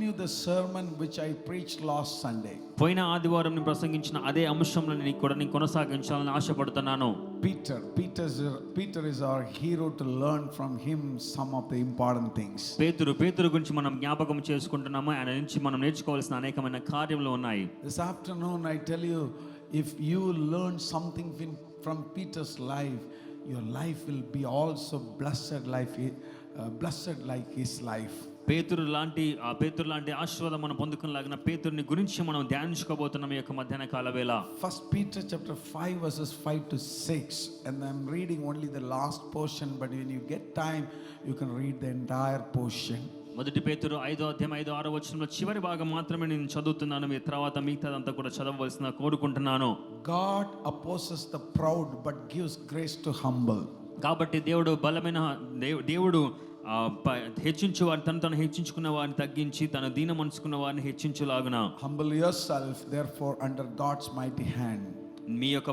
continue the sermon which I preached last Sunday. పోయిన ఆదివారం నేను ప్రసంగించిన అదే అంశంలో నేను కొనసాగించాలని ఆశపడుతున్నాను. Peter is our hero to learn from him some of the important things. పేతురు గురించి మనం జ్ఞాపకం చేసుకుంటున్నాము. ఆయన నుంచి మనం నేర్చుకోవాల్సిన అనేకమైన కార్యములు ఉన్నాయి. This afternoon I tell you, if you learn something from Peter's life, your life will be also blessed like his life. పేతురు లాంటి ఆశీర్వాదం మనం పొందుకునేలాగా పేతురుని గురించి మనం ధ్యానించుకోబోతున్నాం ఈ యొక్క మధ్యాహ్న కాల వేళ. First Peter chapter 5 verses 5 to 6, and I'm reading only the last portion, but when you get time you can read the entire portion. మొదటి పేతురు 5వ అధ్యాయం 5-6వ వచనంలో చివరి భాగం మాత్రమే నేను చదువుతున్నాను. మీ తర్వాత మిగతాదంతా కూడా చదవవలసిన కోరుకుంటున్నాను. God opposes the proud but gives grace to humble. కాబట్టి దేవుడు హెచ్చించు వారిని తను హెచ్చించుకున్న వారిని తగ్గించి తన దీన మనసుకున్న వారిని హెచ్చించులాగున. Humble yourself therefore under God's mighty hand. మీ యొక్క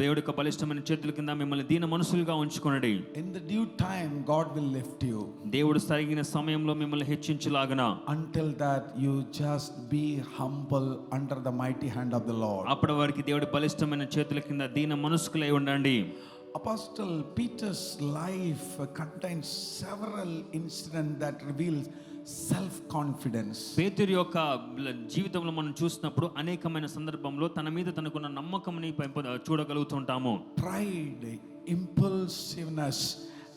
దేవుడి యొక్క బలిష్టమైన చేతుల కింద మిమ్మల్ని దీన మనసులుగా ఉంచుకొనండి. In the due time God will lift you. దేవుడు సరిగిన సమయంలో మిమ్మల్ని హెచ్చించులాగున. Until that you just be humble under the mighty hand of the Lord. అప్పటి వరకు దేవుడి బలిష్టమైన చేతుల కింద దీన మనసుకులై ఉండండి. Apostle Peter's life contains several incidents that reveals self confidence. పేతురు యొక్క జీవితంలో మనం చూసినప్పుడు అనేకమైన సందర్భంలో తన మీద తనకున్న నమ్మకంని చూడగలుగుతుంటాము. Pride, impulsiveness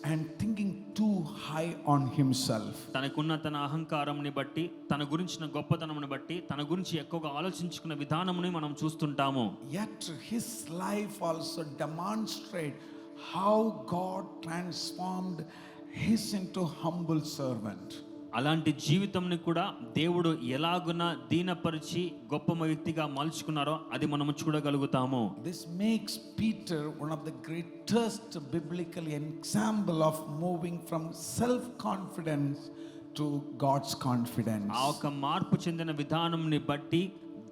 and thinking too high on himself. తనకున్న తన అహంకారంని బట్టి, తన గురించిన గొప్పతనంని బట్టి, తన గురించి ఎక్కువగా ఆలోచించుకున్న విధానముని మనం చూస్తుంటాము. Yet his life also demonstrate how God transformed his into humble servant. అలాంటి జీవితంని కూడా దేవుడు ఎలాగున దీనపరిచి గొప్ప వ్యక్తిగా మలుచుకున్నారో అది మనము చూడగలుగుతాము. This makes Peter one of the greatest biblical example of moving from self confidence to God's confidence. ఆ ఒక మార్పు చెందిన విధానంని బట్టి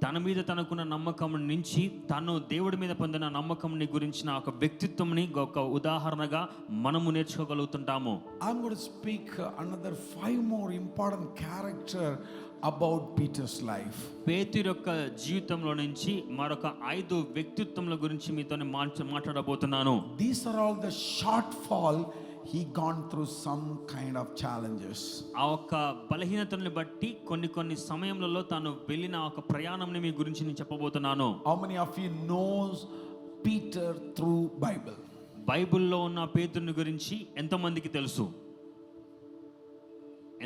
తన మీద తనకున్న నమ్మకం నుంచి తను దేవుడి మీద పొందిన నమ్మకంని గురించిన ఒక వ్యక్తిత్వంని ఒక ఉదాహరణగా మనము నేర్చుకోగలుగుతుంటాము. I'm going to speak another 5 more important character about Peter's life. పేతురు యొక్క జీవితంలో నుంచి మరొక 5 వ్యక్తిత్వముల గురించి మీతో మాట్లాడబోతున్నాను. These are all the shortfall he gone through some kind of challenges. ఆ ఒక బలహీనతల్ని బట్టి కొన్ని సమయంలో తాను వెళ్ళిన ఒక ప్రయాణంని మీ గురించి నేను చెప్పబోతున్నాను. How many of you knows Peter through Bible? బైబిల్లో ఉన్న పేతురుని గురించి ఎంతమందికి తెలుసు?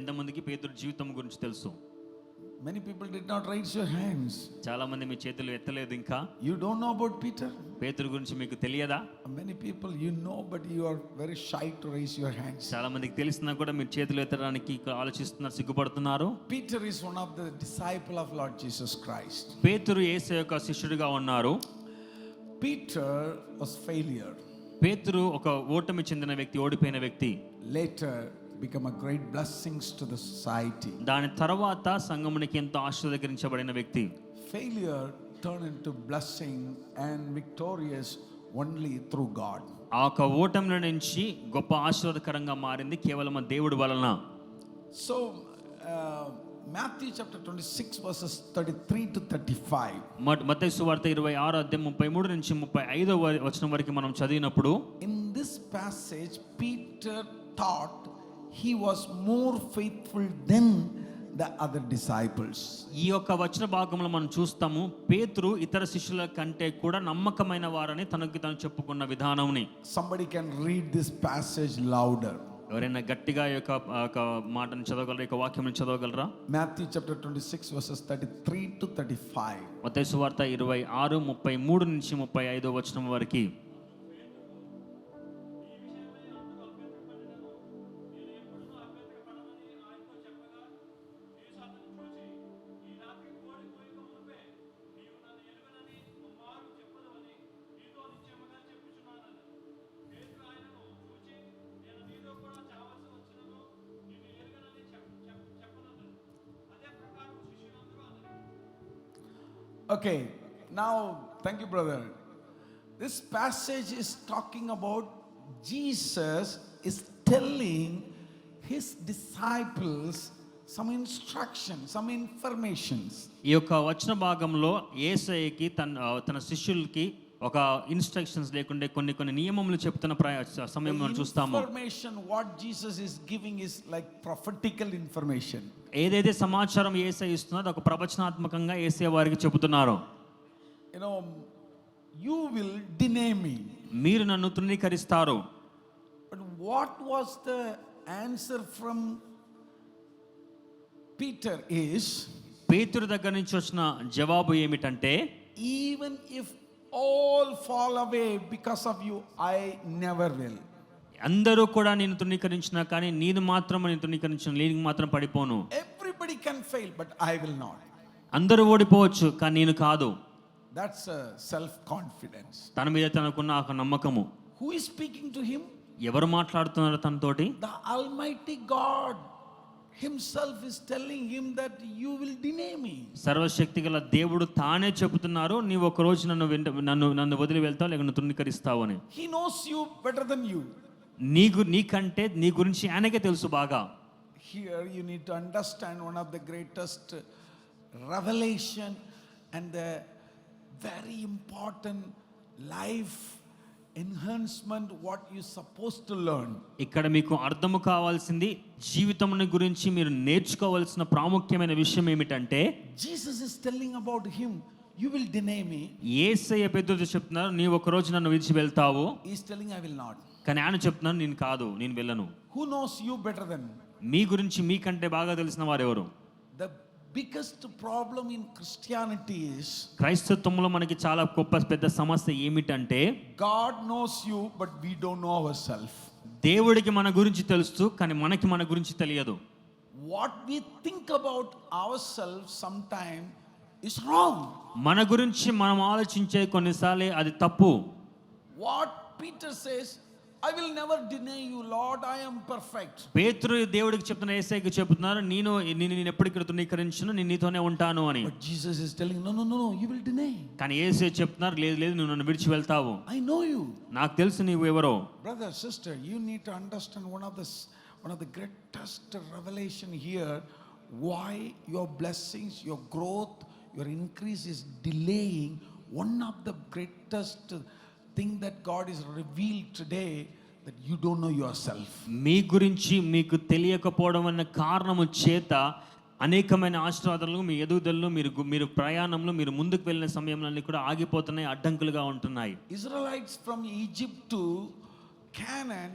ఎంతమందికి పేతురు జీవితం గురించి తెలుసు? Many people did not raise your hands. చాలా మంది మీ చేతులు ఎత్తలేదు ఇంకా. You don't know about Peter? పేతురు గురించి మీకు తెలియదా? Many people you know but you are very shy to raise your hands. చాలా మందికి తెలిసినా కూడా మీరు చేతులు ఎత్తడానికి ఆలోచిస్తున్నారు, సిగ్గుపడుతున్నారు. Peter is one of the disciple of Lord Jesus Christ. పేతురు యేసు యొక్క శిష్యుడిగా ఉన్నారు. Peter was failure. పేతురు ఒక ఓటమి చెందిన వ్యక్తి, ఓడిపోయిన వ్యక్తి. Later become a great blessings to the society. దాని తర్వాత సంఘమునికి ఎంతో ఆశీర్వదించబడిన వ్యక్తి. Failure turned into blessing and victorious only through God. ఆ ఒక ఓటమి నుంచి గొప్ప ఆశీర్వాదకరంగా మారింది కేవలం దేవుడి వలన. So Matthew chapter 26 verses 33 to 35. మత్తయి సువార్త 26 అధ్యాయం 33 నుంచి 35వ వచనం వరకు మనం చదివినప్పుడు, in this passage Peter thought he was more faithful than the other disciples. ఈ యొక్క వచన భాగంలో మనం చూస్తాము పేతురు ఇతర శిష్యుల కంటే కూడా నమ్మకమైన వారని తనకి తాను చెప్పుకున్న విధానంని. Somebody can read this passage louder. ఎవరైనా గట్టిగా ఈ యొక్క మాటను చదవగలరా, ఈ వాక్యం చదవగలరా? Matthew chapter 26 verses 33 to 35. మత్తయి సువార్త 26 33 నుంచి 35వ వచనం వరకు. Okay, now thank you brother. This passage is talking about Jesus is telling his disciples some instruction, some informations. ఈ యొక్క వచన భాగంలో యేసయ్యకి తన శిష్యులకి ఒక ఇన్స్ట్రక్షన్స్ లేకుండే కొన్ని నియమములు చెప్తున్న సమయం మనం చూస్తాము. Information what Jesus is giving is like prophetical information. ఏదైతే సమాచారం యేసయ్య ఇస్తున్నారో ఒక ప్రవచనాత్మకంగా యేసయ్య వారికి చెబుతున్నారు. You know, you will deny me. మీరు నన్ను తృణీకరిస్తారు. But what was the answer from Peter is, పేతురు దగ్గర నుంచి వచ్చిన జవాబు ఏమిటంటే, even if all fall away because of you, I never will. అందరూ కూడా నేను తృణీకరించినా కానీ నేను మాత్రం నేను తృణీకరించిన నేను మాత్రం పడిపోను. Everybody can fail, but I will not. అందరూ ఓడిపోవచ్చు కానీ నేను కాదు. That's a self confidence. తన మీద తనకున్న ఒక నమ్మకము. Who is speaking to him? ఎవరు మాట్లాడుతున్నారు తనతోటి? The Almighty God himself is telling him that you will deny me. సర్వశక్తిగల దేవుడు తానే చెబుతున్నారు, నీవు ఒక రోజు నన్ను వదిలి వెళ్తావు లేక నువ్వు తృణీకరిస్తావు అని. He knows you better than you. నీకంటే నీ గురించి ఆయనకే తెలుసు బాగా. Here you need to understand one of the greatest revelation and the very important life enhancement what you supposed to learn. ఇక్కడ మీకు అర్థము కావాల్సింది జీవితముని గురించి మీరు నేర్చుకోవాల్సిన ప్రాముఖ్యమైన విషయం ఏమిటంటే, Jesus is telling about him, you will deny me. యేసయ్య పెద్దతో చెప్తున్నారు, నీవు ఒక రోజు నన్ను విడిచి వెళ్తావు. He is telling I will not. కానీ ఆయన చెప్తున్నాను నేను కాదు, నేను వెళ్ళను. Who knows you better than? మీ గురించి మీకంటే బాగా తెలిసిన వారు ఎవరు? The biggest problem in Christianity is, క్రైస్తత్వంలో మనకి చాలా పెద్ద సమస్య ఏమిటంటే, God knows you but we don't know ourselves. దేవుడికి మన గురించి తెలుసు కానీ మనకి మన గురించి తెలియదు. What we think about ourselves sometimes is wrong. మన గురించి మనం ఆలోచించే కొన్నిసార్లు అది తప్పు. What Peter says, I will never deny you, Lord, I am perfect. పేతురు దేవుడికి చెప్తున్న యేసయ్యకి చెప్తున్నారు, నేను ఎప్పటికీ తృణీకరించను, నేను నీతోనే ఉంటాను అని. But Jesus is telling, no, you will deny. కానీ యేసయ్య చెప్తున్నారు, లేదు నువ్వు నన్ను విడిచి వెళ్తావు. I know you. నాకు తెలుసు నీవు ఎవరో. Brother, sister, you need to understand one of the greatest revelation here, why your blessings, your growth, your increase is delaying. One of the greatest thing that God is revealed today, that you don't know yourself. మీ గురించి మీకు తెలియకపోవడం అన్న కారణము చేత అనేకమైన ఆశీర్వాదాలు మీ ఎదుగుదలలో మీరు ప్రయాణంలో మీరు ముందుకు వెళ్ళిన సమయంలో కూడా ఆగిపోతున్నాయి, అడ్డంకులుగా ఉంటున్నాయి. Israelites from Egypt to Canaan,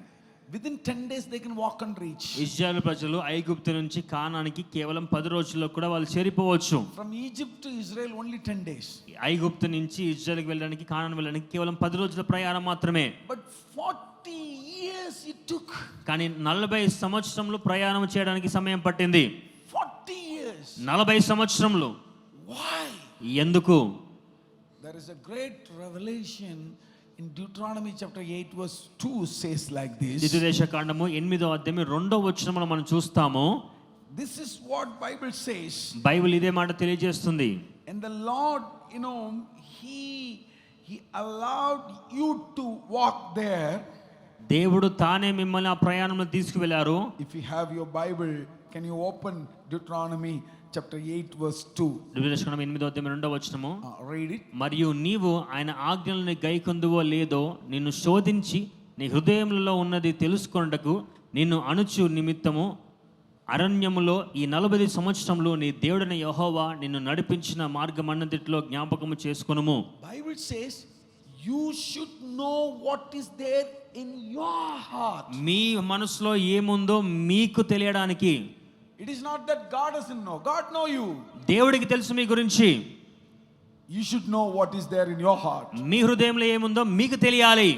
within 10 days they can walk and reach. ఇశ్రాయేలు ప్రజలు ఐగుప్తు నుంచి కానానికి కేవలం 10 రోజుల్లో కూడా వాళ్ళు చేరిపోవచ్చు. From Egypt to Israel only 10 days. ఐగుప్తు నుంచి ఇశ్రాయేలుకి వెళ్ళడానికి కానాను వెళ్ళడానికి కేవలం 10 రోజుల ప్రయాణం మాత్రమే. But 40 years it took. కానీ 40 సంవత్సరములు ప్రయాణం చేయడానికి సమయం పట్టింది. 40 years. 40 సంవత్సరములు. Why? ఎందుకు? There is a great revelation in Deuteronomy chapter 8 verse 2 says like this. ద్వితీయోపదేశకాండము 8వ అధ్యాయం 2వ వచనంలో మనం చూస్తాము. This is what Bible says. Bible ఇదే మాట తెలియజేస్తుంది. And the Lord, he allowed you to walk there. దేవుడు తానే మిమ్మల్ని ఆ ప్రయాణంలో తీసుకువెళ్లారు. If you have your Bible, can you open Deuteronomy chapter 8 verse 2? ద్వితీయోపదేశకాండం 8వ అధ్యాయం 2వ వచనము. Read it. మరియు నీవు ఆయన ఆజ్ఞలను గైకొందువో లేదో నిన్ను శోధించి నీ హృదయములలో ఉన్నది తెలుసుకొనుటకు నిన్ను అణుచు నిమిత్తము అరణ్యములో ఈ 40 సంవత్సరములు నీ దేవుడైన యెహోవా నిన్ను నడిపించిన మార్గమన్నంటిలో జ్ఞాపకము చేసుకొనుము. Bible says you should know what is there in your heart. మీ మనసులో ఏముందో మీకు తెలియడానికి. It is not that God doesn't know. God know you. దేవుడికి తెలుసు మీ గురించి. You should know what is there in your heart. మీ హృదయంలో ఏముందో మీకు తెలియాలి.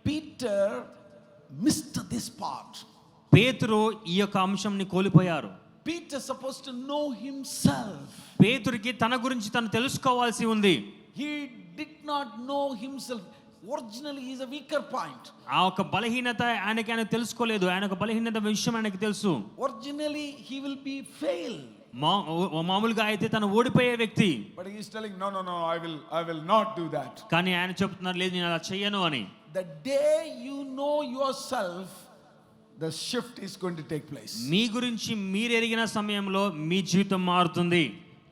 Peter missed this part. పేతురు ఈ యొక్క అంశంని కోల్పోయారు. Peter supposed to know himself. పేతురుకి తన గురించి తను తెలుసుకోవాల్సి ఉంది. He did not know himself. Originally he is a weaker point. ఆ ఒక బలహీనత ఆయన తెలుసుకోలేదు. ఆయన ఒక బలహీనత విషయం ఆయనకు తెలుసు. Originally he will be fail. మామూలుగా అయితే తను ఓడిపోయే వ్యక్తి. But he is telling no, I will not do that. కానీ ఆయన చెప్తున్నారు లేదు నేను అలా చేయను అని. The day you know yourself, the shift is going to take place. మీ గురించి మీరు ఎరిగిన సమయంలో మీ జీవితం మారుతుంది.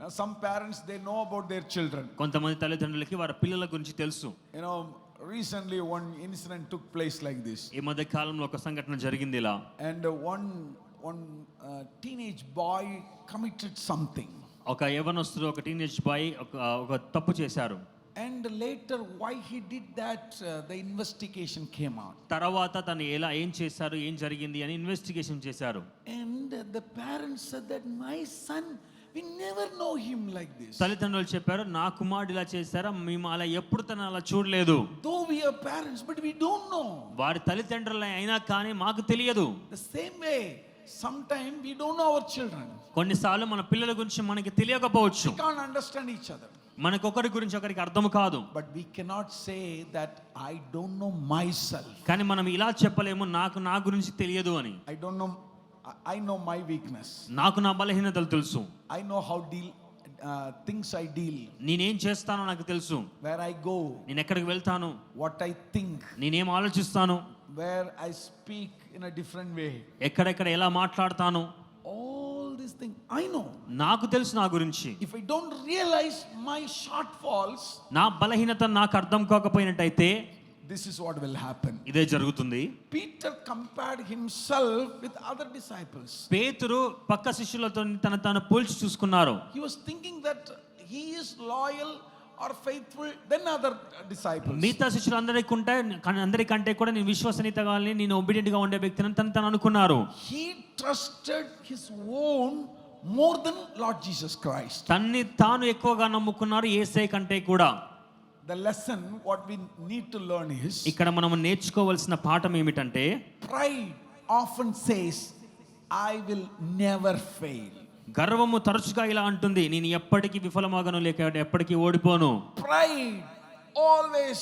Now, some parents, they know about their children. కొంతమంది తల్లిదండ్రులకి వారి పిల్లల గురించి తెలుసు. You know, recently one incident took place like this. ఈ మధ్య కాలంలో ఒక సంఘటన జరిగింది ఇలా. And one teenage boy committed something. ఒక యవనస్తుడు, ఒక టీనేజ్ బాయ్ ఒక తప్పు చేశారు. And later why he did that, the investigation came out. తర్వాత తను ఏం చేశారు, ఏం జరిగింది అని ఇన్వెస్టిగేషన్ చేశారు. And the parents said that my son, we never know him like this. తల్లిదండ్రులు చెప్పారు, నా కుమారుడు ఇలా చేశారా, మేము అలా ఎప్పుడు తను అలా చూడలేదు. Though we are parents, but we don't know. వారి తల్లిదండ్రులు అయినా కానీ మాకు తెలియదు. The same way, sometimes we don't know our children. కొన్నిసార్లు మన పిల్లల గురించి మనకి తెలియకపోవచ్చు. We can't understand each other. మనకు ఒకరి గురించి ఒకరికి అర్థం కాదు. But we cannot say that I don't know myself. కానీ మనం ఇలా చెప్పలేము, నాకు నా గురించి తెలియదు అని. I don't know, I know my weakness. నాకు నా బలహీనతలు తెలుసు. I know how things I deal. నేనేం చేస్తానో నాకు తెలుసు. Where I go. నేను ఎక్కడికి వెళ్తాను. What I think. నేనేం ఆలోచిస్తాను. Where I speak in a different way. ఎక్కడెక్కడ ఎలా మాట్లాడతాను. All these things I know. నాకు తెలుసు నా గురించి. If I don't realize my shortfalls, నా బలహీనత నాకు అర్థం కాకపోయినట్టయితే this is what will happen. ఇదే జరుగుతుంది. Peter compared himself with other disciples. పేతురు పక్క శిష్యులతో తను పోల్చి చూసుకున్నారు. He was thinking that he is loyal or faithful than other disciples. మిగతా అందరికంటే కూడా నేను విశ్వసనీయతగా నేను ఒబీడియంట్ గా ఉండే వ్యక్తిని తను అనుకున్నారు. He trusted his own more than Lord Jesus Christ. తన్ని తాను ఎక్కువగా నమ్ముకున్నారు యేసయ్య కంటే కూడా. The lesson what we need to learn is, ఇక్కడ మనం నేర్చుకోవాల్సిన పాఠం ఏమిటంటే, pride often says I will never fail. గర్వము తరచుగా ఇలా అంటుంది, నేను ఎప్పటికీ విఫలమగను లేక ఎప్పటికీ ఓడిపోను. Pride always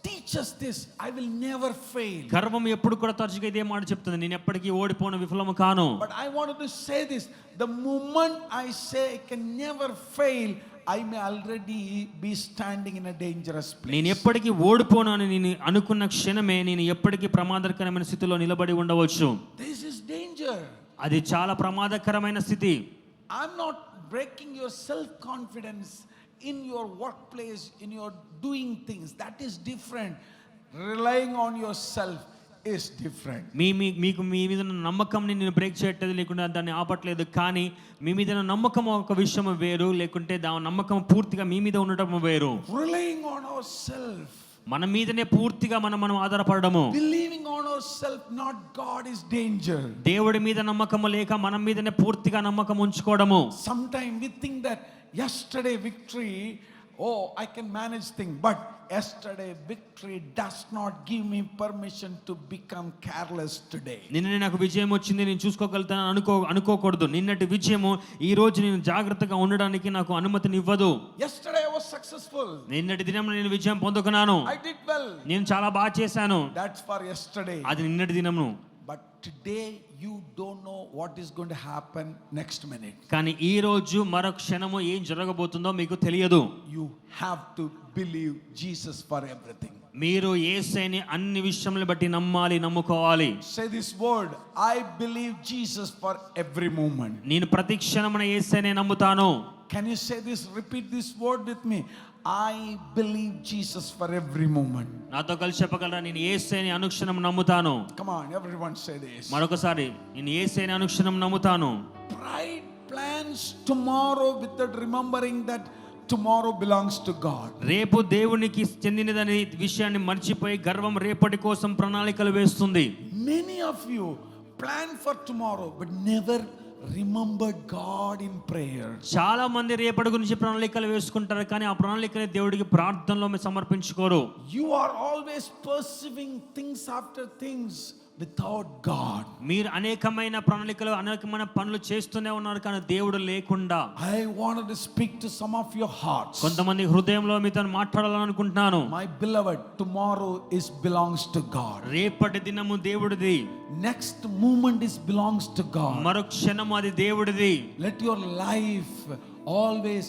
teaches this, I will never fail. గర్వం ఎప్పుడు కూడా తరచుగా ఇదే మాట చెప్తుంది, నేను ఎప్పటికీ ఓడిపోను, విఫలము కాను. But I wanted to say this, the moment I say I can never fail, I may already be standing in a dangerous place. నేను ఎప్పటికీ ఓడిపోను అని నేను అనుకున్న క్షణమే నేను ఎప్పటికీ ప్రమాదకరమైన స్థితిలో నిలబడి ఉండవచ్చు. This is danger. అది చాలా ప్రమాదకరమైన స్థితి. I'm not breaking your self confidence in your workplace, in your doing things. That is different. Relying on yourself is different. మీకు మీ మీద నమ్మకం నేను బ్రేక్ చేయట్లేదు, లేకుంటే దాన్ని ఆపట్లేదు. కానీ మీ మీద నమ్మకం ఒక విషయం వేరు, లేకుంటే దాని నమ్మకం పూర్తిగా మీ మీద ఉండటం వేరు. Relying on ourselves, మన మీదనే పూర్తిగా మనం ఆధారపడము. believing on ourselves, not God, is danger. దేవుడి మీద నమ్మకము లేక మన మీదనే పూర్తిగా నమ్మకం ఉంచుకోవడము. Sometimes we think that yesterday victory, oh, I can manage things, but yesterday victory does not give me permission to become careless today. నిన్న నాకు విజయం వచ్చింది, నేను చూసుకోగలుగుతాను అనుకోకూడదు. నిన్నటి విజయము ఈ రోజు నేను జాగ్రత్తగా ఉండడానికి నాకు అనుమతినివ్వదు. Yesterday I was successful. నిన్నటి దినం నేను విజయం పొందుకున్నాను, I did well. నేను చాలా బాగా చేశాను. That's for yesterday. అది నిన్నటి దినము. But today you don't know what is going to happen next minute. కానీ ఈ రోజు మరో క్షణము ఏం జరగబోతుందో మీకు తెలియదు. You have to believe Jesus for everything. మీరు యేసయ్యని అన్ని విషయములను బట్టి నమ్ముకోవాలి. Say this word, I believe Jesus for every moment. నేను ప్రతి క్షణమున యేసయ్యనే నమ్ముతాను. Can you say this, repeat this word with me? I believe Jesus for every moment. నాతో కలిసి చెప్పగలరా, నేను యేసయ్యని అనుక్షణం నమ్ముతాను. Come on, everyone say this. మరొకసారి, నేను యేసయ్యని అనుక్షణం నమ్ముతాను. Pride plans tomorrow without remembering that tomorrow belongs to God. రేపు దేవునికి చెందినదని విషయాన్ని మర్చిపోయి గర్వం రేపటి కోసం ప్రణాళికలు వేస్తుంది. Many of you plan for tomorrow but never remember God in prayer. చాలా మంది రేపటి గురించి ప్రణాళికలు వేసుకుంటారు, కానీ ఆ ప్రణాళికని దేవుడికి ప్రార్థనలో సమర్పించుకోరు. You are always pursuing things after things without God. మీరు అనేకమైన ప్రణాళికలు అనేకమైన పనులు చేస్తూనే ఉన్నారు, కానీ దేవుడు లేకుండా. I wanted to speak to some of your hearts. కొంతమంది హృదయంలో మీతో మాట్లాడాలనుకుంటున్నాను. My beloved, tomorrow belongs to God. రేపటి దినము దేవుడిది. Next moment belongs to God. మరో క్షణము అది దేవుడిది. Let your life always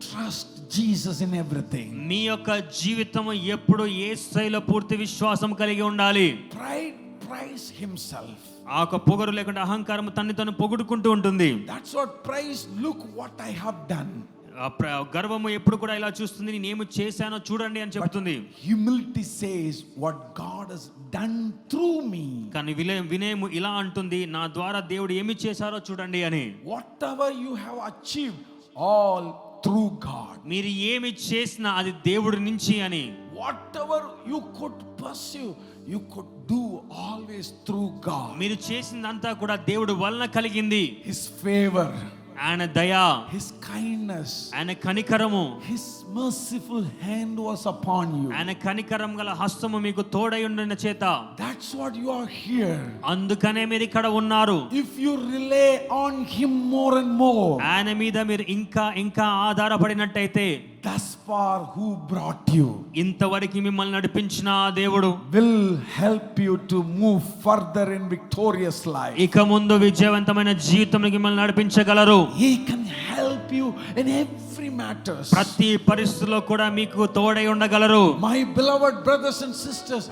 trust Jesus in everything. మీ యొక్క జీవితము ఎప్పుడు యేసయ్యలో పూర్తి విశ్వాసం కలిగి ఉండాలి. Pride praise himself. ఆ ఒక పొగరు లేకుండా అహంకారం తన్ని తను పొగుడుకుంటూ ఉంటుంది. That's what praise. Look what I have done. గర్వము ఎప్పుడు కూడా ఇలా చూస్తుంది, నేనేమి చేశానో చూడండి అని చెప్తుంది. Humility says what God has done through me. కానీ వినయము ఇలా అంటుంది, నా ద్వారా దేవుడు ఏమి చేశారో చూడండి అని. Whatever you have achieved, all through God. మీరు ఏమి చేసినా అది దేవుడి నుంచి అని. Whatever you could pursue, you could do always through God. మీరు చేసిందంతా కూడా దేవుడి వలన కలిగింది. His favor, ఆయన దయ, his kindness, ఆయన కనికరము, his merciful hand was upon you. ఆయన కనికరం గల హస్తము మీకు తోడై ఉండిన చేత. That's what you are here. అందుకనే మీరు ఇక్కడ ఉన్నారు. If you rely on him more and more, ఆయన మీద మీరు ఇంకా ఇంకా ఆధారపడినట్టయితే, thus far who brought you ఇంతవరకు మిమ్మల్ని నడిపించిన దేవుడు will help you to move further in victorious life. ఇక ముందు విజయవంతమైన జీవితంలోకి మిమ్మల్ని నడిపించగలరు. He can help you in every matters. ప్రతి పరిస్థితిలో కూడా మీకు తోడై ఉండగలరు. My beloved brothers and sisters,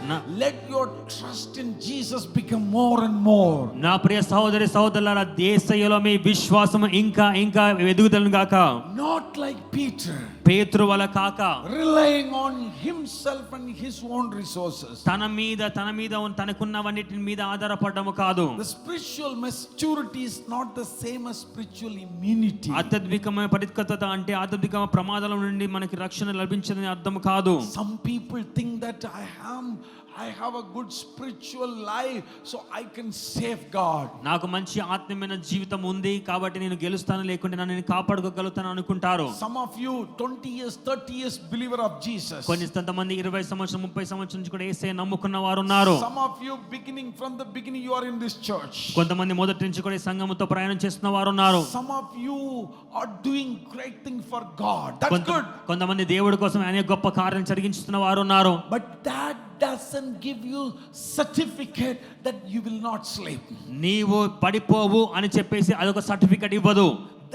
let your trust in Jesus become more and more. నా ప్రియ సహోదరి సహోదరులారా, యేసయ్యలో మీ విశ్వాసం ఇంకా ఇంకా ఎదుగుదలను గాక. Not like Peter, పేతురు వలె కాక, relying on himself and his own resources. తన మీద తనకున్నవన్నిటి మీద ఆధారపడము కాదు. The spiritual maturity is not the same as spiritual immunity. ఆధ్యాత్మికమైన పరిపక్వత అంటే ఆధ్యాత్మిక ప్రమాదాల నుండి మనకి రక్షణ లభించదని అర్థం కాదు. Some people think that I have a good spiritual life, so I can save God. నాకు మంచి ఆత్మీయమైన జీవితం ఉంది కాబట్టి నేను గెలుస్తాను, లేకుంటే నన్ను నేను కాపాడుకోగలుగుతాను అనుకుంటారు. Some of you 20 years 30 years believer of Jesus. కొంతమంది 20 సంవత్సరం 30 సంవత్సరం నుంచి కూడా యేసయ్య నమ్ముకున్న వారు ఉన్నారు. Some of you beginning from the beginning you are in this church. కొంతమంది మొదటి నుంచి కూడా ఈ సంఘముతో ప్రయాణం చేస్తున్న వారు ఉన్నారు. Some of you are doing great thing for God. That's good. కొంతమంది దేవుడి కోసం అనేక గొప్ప కార్యం జరిగిస్తున్న వారు ఉన్నారు. But that doesn't give you certificate that you will not sleep. నీవు పడిపోవు అని చెప్పేసి అదొక సర్టిఫికెట్ ఇవ్వదు.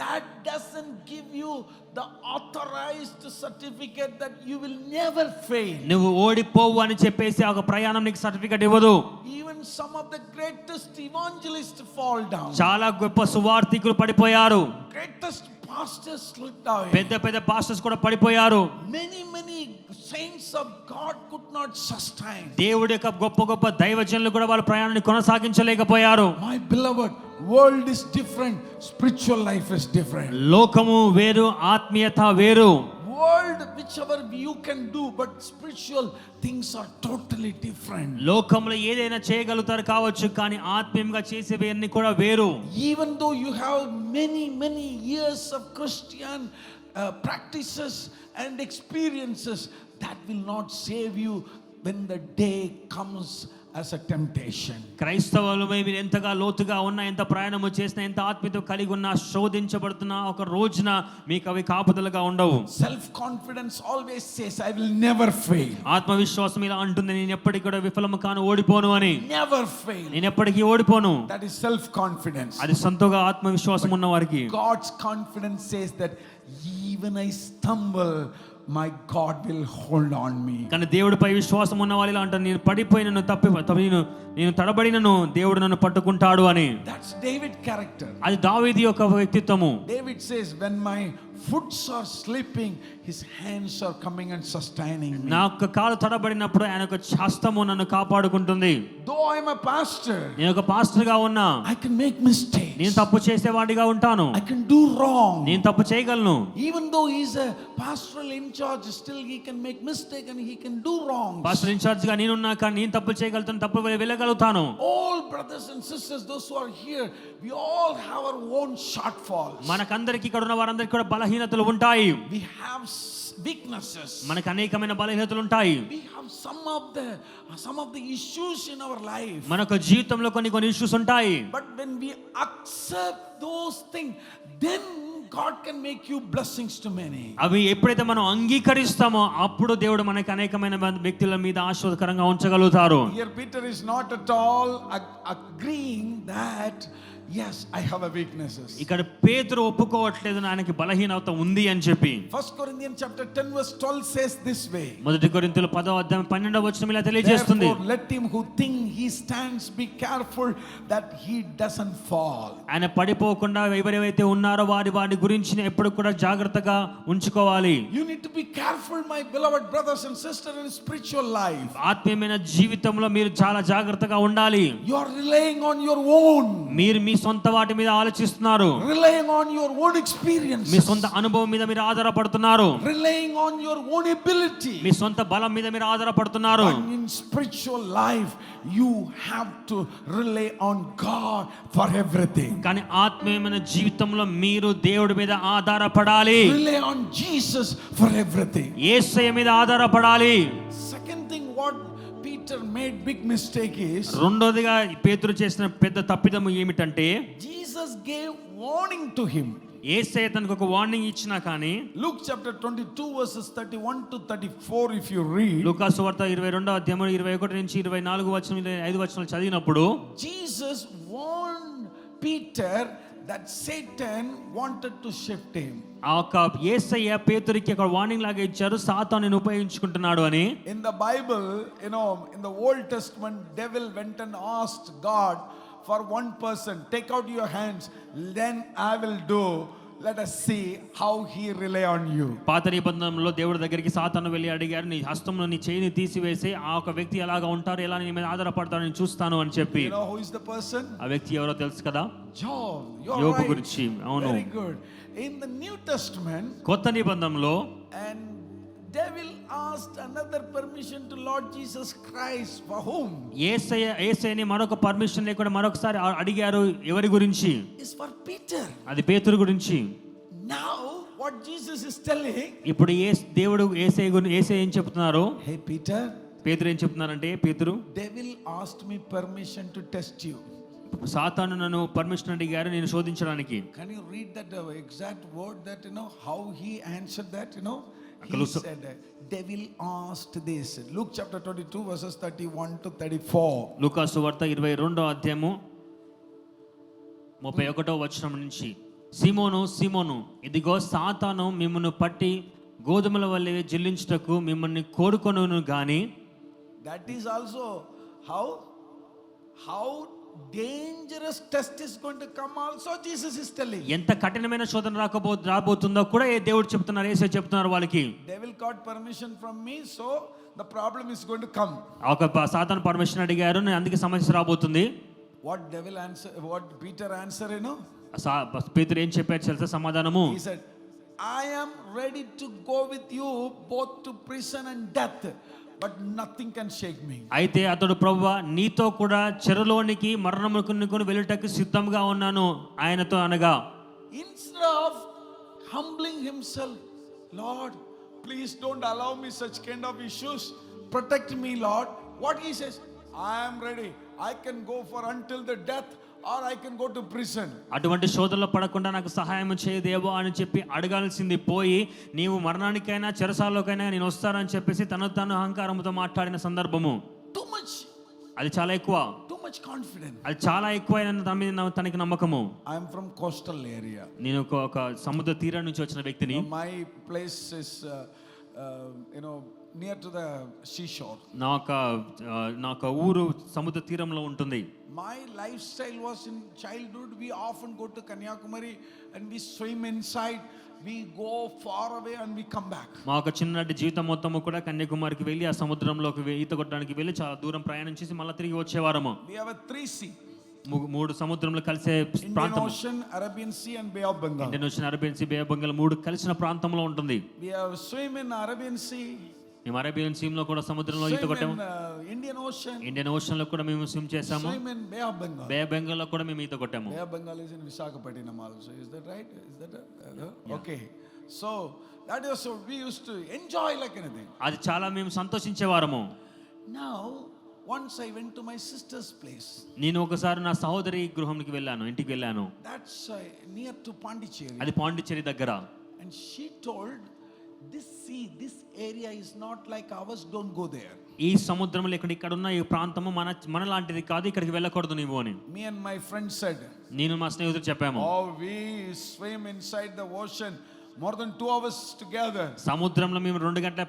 That doesn't give you the authorized certificate that you will never fail. నువ్వు ఓడిపోవు అని చెప్పేసి ఒక ప్రయాణం నీకు సర్టిఫికెట్ ఇవ్వదు. Even some of the greatest evangelists fall down. చాలా గొప్ప సువార్థికులు పడిపోయారు. Greatest pastors slipped away. పెద్ద పాస్టర్స్ కూడా పడిపోయారు. Many saints of God could not sustain. దేవుడి యొక్క గొప్ప దైవజనులు కూడా వాళ్ళ ప్రయాణాన్ని కొనసాగించలేకపోయారు. My beloved, world is different, spiritual life is different. లోకము వేరు, ఆత్మీయత వేరు. World, whichever you can do, but spiritual things are totally different. లోకంలో ఏదైనా చేయగలుగుతారు కావచ్చు, కానీ ఆత్మీయంగా చేసేవి అన్ని కూడా వేరు. Even though you have many years of Christian practices and experiences, that will not save you when the day comes as a temptation. క్రైస్తవులమై మీరు ఎంతగా లోతుగా ఉన్నా, ఎంత ప్రయాణము చేసినా, ఎంత ఆత్మీయత కలిగి ఉన్నా, శోధించబడుతున్నా ఒక రోజున మీకు అవి కాపుదలుగా ఉండవు. Self confidence always says I will never fail. ఆత్మవిశ్వాసం ఇలా అంటుంది, నేను ఎప్పటికీ కూడా విఫలము కాను, ఓడిపోను అని. Never fail. నేను ఎప్పటికీ ఓడిపోను. That is self confidence. అది సొంతగా ఆత్మవిశ్వాసం ఉన్న వారికి. God's confidence says that even I stumble, my God will hold on me. కానీ దేవుడిపై విశ్వాసం ఉన్న వాళ్ళు ఇలా అంటారు, నేను పడిపోయినను నేను తడబడినను దేవుడు నన్ను పట్టుకుంటాడు అని. That's David character. అది దావీదు యొక్క వ్యక్తిత్వము. David says, when my foots are slipping, his hands are coming and sustaining me. నా యొక్క కాలు తడబడినప్పుడు ఆయన యొక్క హస్తము నన్ను కాపాడుకుంటుంది. Though I am a pastor, నేను ఒక పాస్టర్ గా ఉన్నా, I can make mistakes. నేను తప్పు చేసేవాడిగా ఉంటాను. I can do wrong. నేను తప్పు చేయగలను. Even though he is a pastoral in charge, still he can make mistake and he can do wrong. Pastor in charge గా నేనున్నా, కానీ నేను తప్పు చేయగలుగుతాను, తప్పు వెళ్ళగలుగుతాను. All brothers and sisters, those who are here, we all have our own shortfalls. మనకందరికి ఇక్కడ ఉన్న వారందరికీ కూడా బలహీనతలు ఉంటాయి. We have weaknesses. మనకు అనేకమైన బలహీనతలు ఉంటాయి. We have some of the issues in our life. మనకు జీవితంలో కొన్ని ఇష్యూస్ ఉంటాయి. But when we accept those things, then God can make you blessings to many. అవి ఎప్పుడైతే మనం అంగీకరిస్తామో అప్పుడు దేవుడు మనకి అనేకమైన వ్యక్తుల మీద ఆశీర్వాదకరంగా ఉంచగలుగుతారు. Here Peter is not at all agreeing that yes, I have a weaknesses. ఇక్కడ పేతురు ఒప్పుకోవట్లేదు ఆయనకి బలహీనత ఉంది అని చెప్పి. 1 Corinthians chapter 10 verse 12 says this way. మొదటి కొరింథీయుల 10వ అధ్యాయం 12వ వచనం ఇలా తెలియజేస్తుంది. Therefore let him who think he stands be careful that he doesn't fall. ఆయన పడిపోకుండా ఎవరైతే ఉన్నారో వారి గురించి ఎప్పుడు కూడా జాగ్రత్తగా ఉంచుకోవాలి. You need to be careful, my beloved brothers and sisters, in spiritual life. ఆత్మీయమైన జీవితంలో మీరు చాలా జాగ్రత్తగా ఉండాలి. You are relying on your own. మీరు మీ సొంత వాటి మీద ఆలోచిస్తున్నారు. Relying on your own experience. మీ సొంత అనుభవం మీద మీరు ఆధారపడుతున్నారు. Relying on your own ability. మీ సొంత బలం మీద మీరు ఆధారపడుతున్నారు. But in spiritual life you have to rely on God for everything. కానీ ఆత్మీయమైన జీవితంలో మీరు దేవుడి మీద ఆధారపడాలి. Rely on Jesus for everything. యేసయ్య మీద ఆధారపడాలి. Second thing what Peter made big mistake is, రెండోదిగా పేతురు చేసిన పెద్ద తప్పిదము ఏమిటంటే, Jesus gave warning to him. యేసయ్య తనకు ఒక వార్నింగ్ ఇచ్చినా కానీ, Luke chapter 22 verses 31 to 34 if you read, లూకా సువార్త 22వ అధ్యాయం 21 నుంచి 24 వచనం 5 వచనాలు చదివినప్పుడు, Jesus warned Peter that Satan wanted to shift him. ఆ ఒక యేసయ్య పేతురుకి ఒక వార్నింగ్ లాగా ఇచ్చారు, సాతానుని ఉపయోగించుకుంటున్నాడు అని. In the Bible, in the Old Testament, devil went and asked God for one person, take out your hands, then I will do. Let us see how he rely on you. పాత నిబంధనలో దేవుడి దగ్గరికి సాతాను వెళ్ళి అడిగారు, నీ హస్తంలో నీ చేయిని తీసివేసి ఆ ఒక వ్యక్తి ఎలాగా ఉంటారు, ఎలా నీ మీద ఆధారపడతారు నేను చూస్తాను అని చెప్పి. You know who is the person? ఆ వ్యక్తి ఎవరో తెలుసు కదా? Job. You're యోబు right. గురించి. అవును. Very good. In the New Testament, కొత్త నిబంధనలో and devil asked another permission to Lord Jesus Christ. For whom? యేసయ్యని మరొక పర్మిషన్ లేకుండా మరొకసారి అడిగారు. ఎవరి గురించి? Is for Peter. అది పేతురు గురించి. Now what Jesus is telling, ఇప్పుడు దేవుడు యేసయ్య ఏం చెప్తున్నారు? Hey Peter, పేతురు ఏం చెప్తున్నారంటే, పేతురు, devil asked me permission to test you. సాతాను నన్ను పర్మిషన్ అడిగారు నేను శోధించడానికి. Can you read that exact word that how he answered that? He said, devil asked this. Luke chapter 22 verses 31 to 34. లూకా సువార్త 22వ అధ్యాయము 31వ వచనం నుంచి, సీమోను సీమోను, ఇదిగో సాతాను మిమ్మును పట్టి గోధుమల వలె జిల్లించుటకు మిమ్మల్ని కోరుకొనును గాని. That is also how dangerous test is going to come also Jesus is telling. ఎంత కఠినమైన శోధన రాబోతుందో కూడా దేవుడు చెప్తున్నారు, యేసయ్య చెప్తున్నారు వాళ్ళకి. Devil got permission from me, so the problem is going to come. ఒక సాతాను పర్మిషన్ అడిగారు, అందుకే సమస్య రాబోతుంది. What Peter answer, పేతురు ఏం చెప్పారు తెలుసా సమాధానము? He said, I am ready to go with you both to prison and death, but nothing can shake me. అయితే అతడు, ప్రభువా నీతో కూడా చెరలోనికి మరణముకు వెళ్ళుటకు సిద్ధంగా ఉన్నాను ఆయనతో అనగా. Instead of humbling himself, Lord, please don't allow me such kind of issues, protect me Lord, what he says, I am ready, I can go for until the death or I can go to prison. అటువంటి శోధనలో పడకుండా నాకు సహాయం చేయదేవో అని చెప్పి అడగాల్సింది పోయి, నీవు మరణానికైనా చెరసాలలోకైనా నేను వస్తానని చెప్పేసి తను అహంకారంతో మాట్లాడిన సందర్భము. Too much. అది చాలా ఎక్కువ. Too much confidence. అది చాలా ఎక్కువ తనకి నమ్మకము. I am from coastal area. నేను ఒక సముద్ర తీరం నుంచి వచ్చిన వ్యక్తిని. My place is near to the seashore. నాకు ఊరు సముద్ర తీరంలో ఉంటుంది. My lifestyle was in childhood, we often go to Kanyakumari and we swim inside, we go far away and we come back. మా ఒక చిన్నటి జీవితం మొత్తము కూడా కన్యాకుమారికి వెళ్ళి ఆ సముద్రంలోకి ఈత కొట్టడానికి వెళ్ళి చాలా దూరం ప్రయాణం చేసి మళ్ళీ తిరిగి వచ్చేవారము. We have a 3 sea. మూడు సముద్రంలో కలిసే ప్రాంతం. Indian Ocean, Arabian Sea and Bay of Bengal. Indian Ocean, Arabian Sea, Bay of Bengal మూడు కలిసిన ప్రాంతంలో ఉంటుంది. We have swim in Arabian Sea. మేము అరేబియన్ సీ లో కూడా సముద్రంలో ఈత కొట్టాము. Indian Ocean. ఇండియన్ ఓషన్ లో కూడా మేము స్విమ్ చేసాము. Swim in Bay of Bengal. Bay of Bengal లో కూడా మేము ఈత కొట్టాము. Bay of Bengal is in Visakhapatnam also. Is that right? Is that Yeah. Okay? So that is so we used to enjoy like anything. అది చాలా మేము సంతోషించేవారము. Now once I went to my sister's place. నేను ఒకసారి నా సహోదరి గృహానికి వెళ్ళాను, ఇంటికి వెళ్ళాను. That's near to Pondicherry. అది పాండిచ్చేరి దగ్గర. And she told, this sea, this area is not like ours, don't go there. ఈ సముద్రంలో ఇక్కడ ఉన్న ఈ ప్రాంతము మన లాంటిది కాదు, ఇక్కడికి వెళ్ళకూడదు నీవు అని. Me and my friend said, నేను మా స్నేహితుడు చెప్పాము, Oh, we swim inside the ocean more than 2 hours together. సముద్రంలో మేము 2 గంటల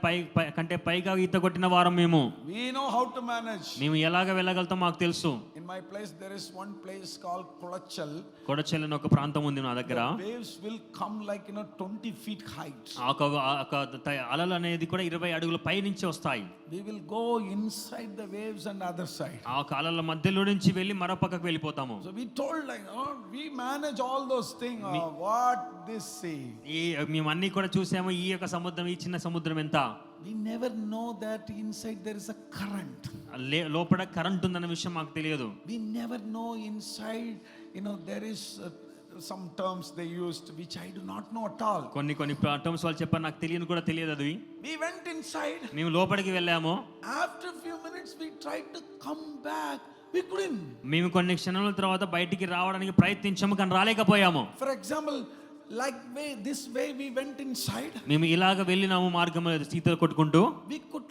కంటే పైగా ఈత కొట్టిన వారం మేము. We know how to manage. మేము ఎలాగ వెళ్ళగలుగుతాం మాకు తెలుసు. In my place there is one place called కొడచెల్ అని ఒక ప్రాంతం ఉంది నా దగ్గర. The waves will come like 20 feet height. అలలు అనేది కూడా 20 అడుగుల పై నుంచి వస్తాయి. We will go inside the waves and other side. ఆ అలల మధ్యలో నుంచి వెళ్ళి మరో పక్కకు వెళ్ళిపోతాము. So we told like, oh, we manage all those things. What this sea? మేము అన్ని కూడా చూసాము. ఈ యొక్క సముద్రం, ఈ చిన్న సముద్రం ఎంత. We never know that inside there is a current. లోపల కరెంట్ ఉందన్న విషయం మాకు తెలియదు. We never know inside, there is some terms they used which I do not know at all. కొన్ని టర్మ్స్ వాళ్ళు చెప్పారు, నాకు తెలియని కూడా తెలియదు అది. We went inside. మేము లోపలికి వెళ్ళాము. After a few minutes we tried to come back. We couldn't. మేము కొన్ని క్షణాల తర్వాత బయటికి రావడానికి ప్రయత్నించాము కానీ రాలేకపోయాము. For example, this way we went inside. మేము ఇలాగ వెళ్ళినాము మార్గంలో ఈత కొట్టుకుంటూ. We could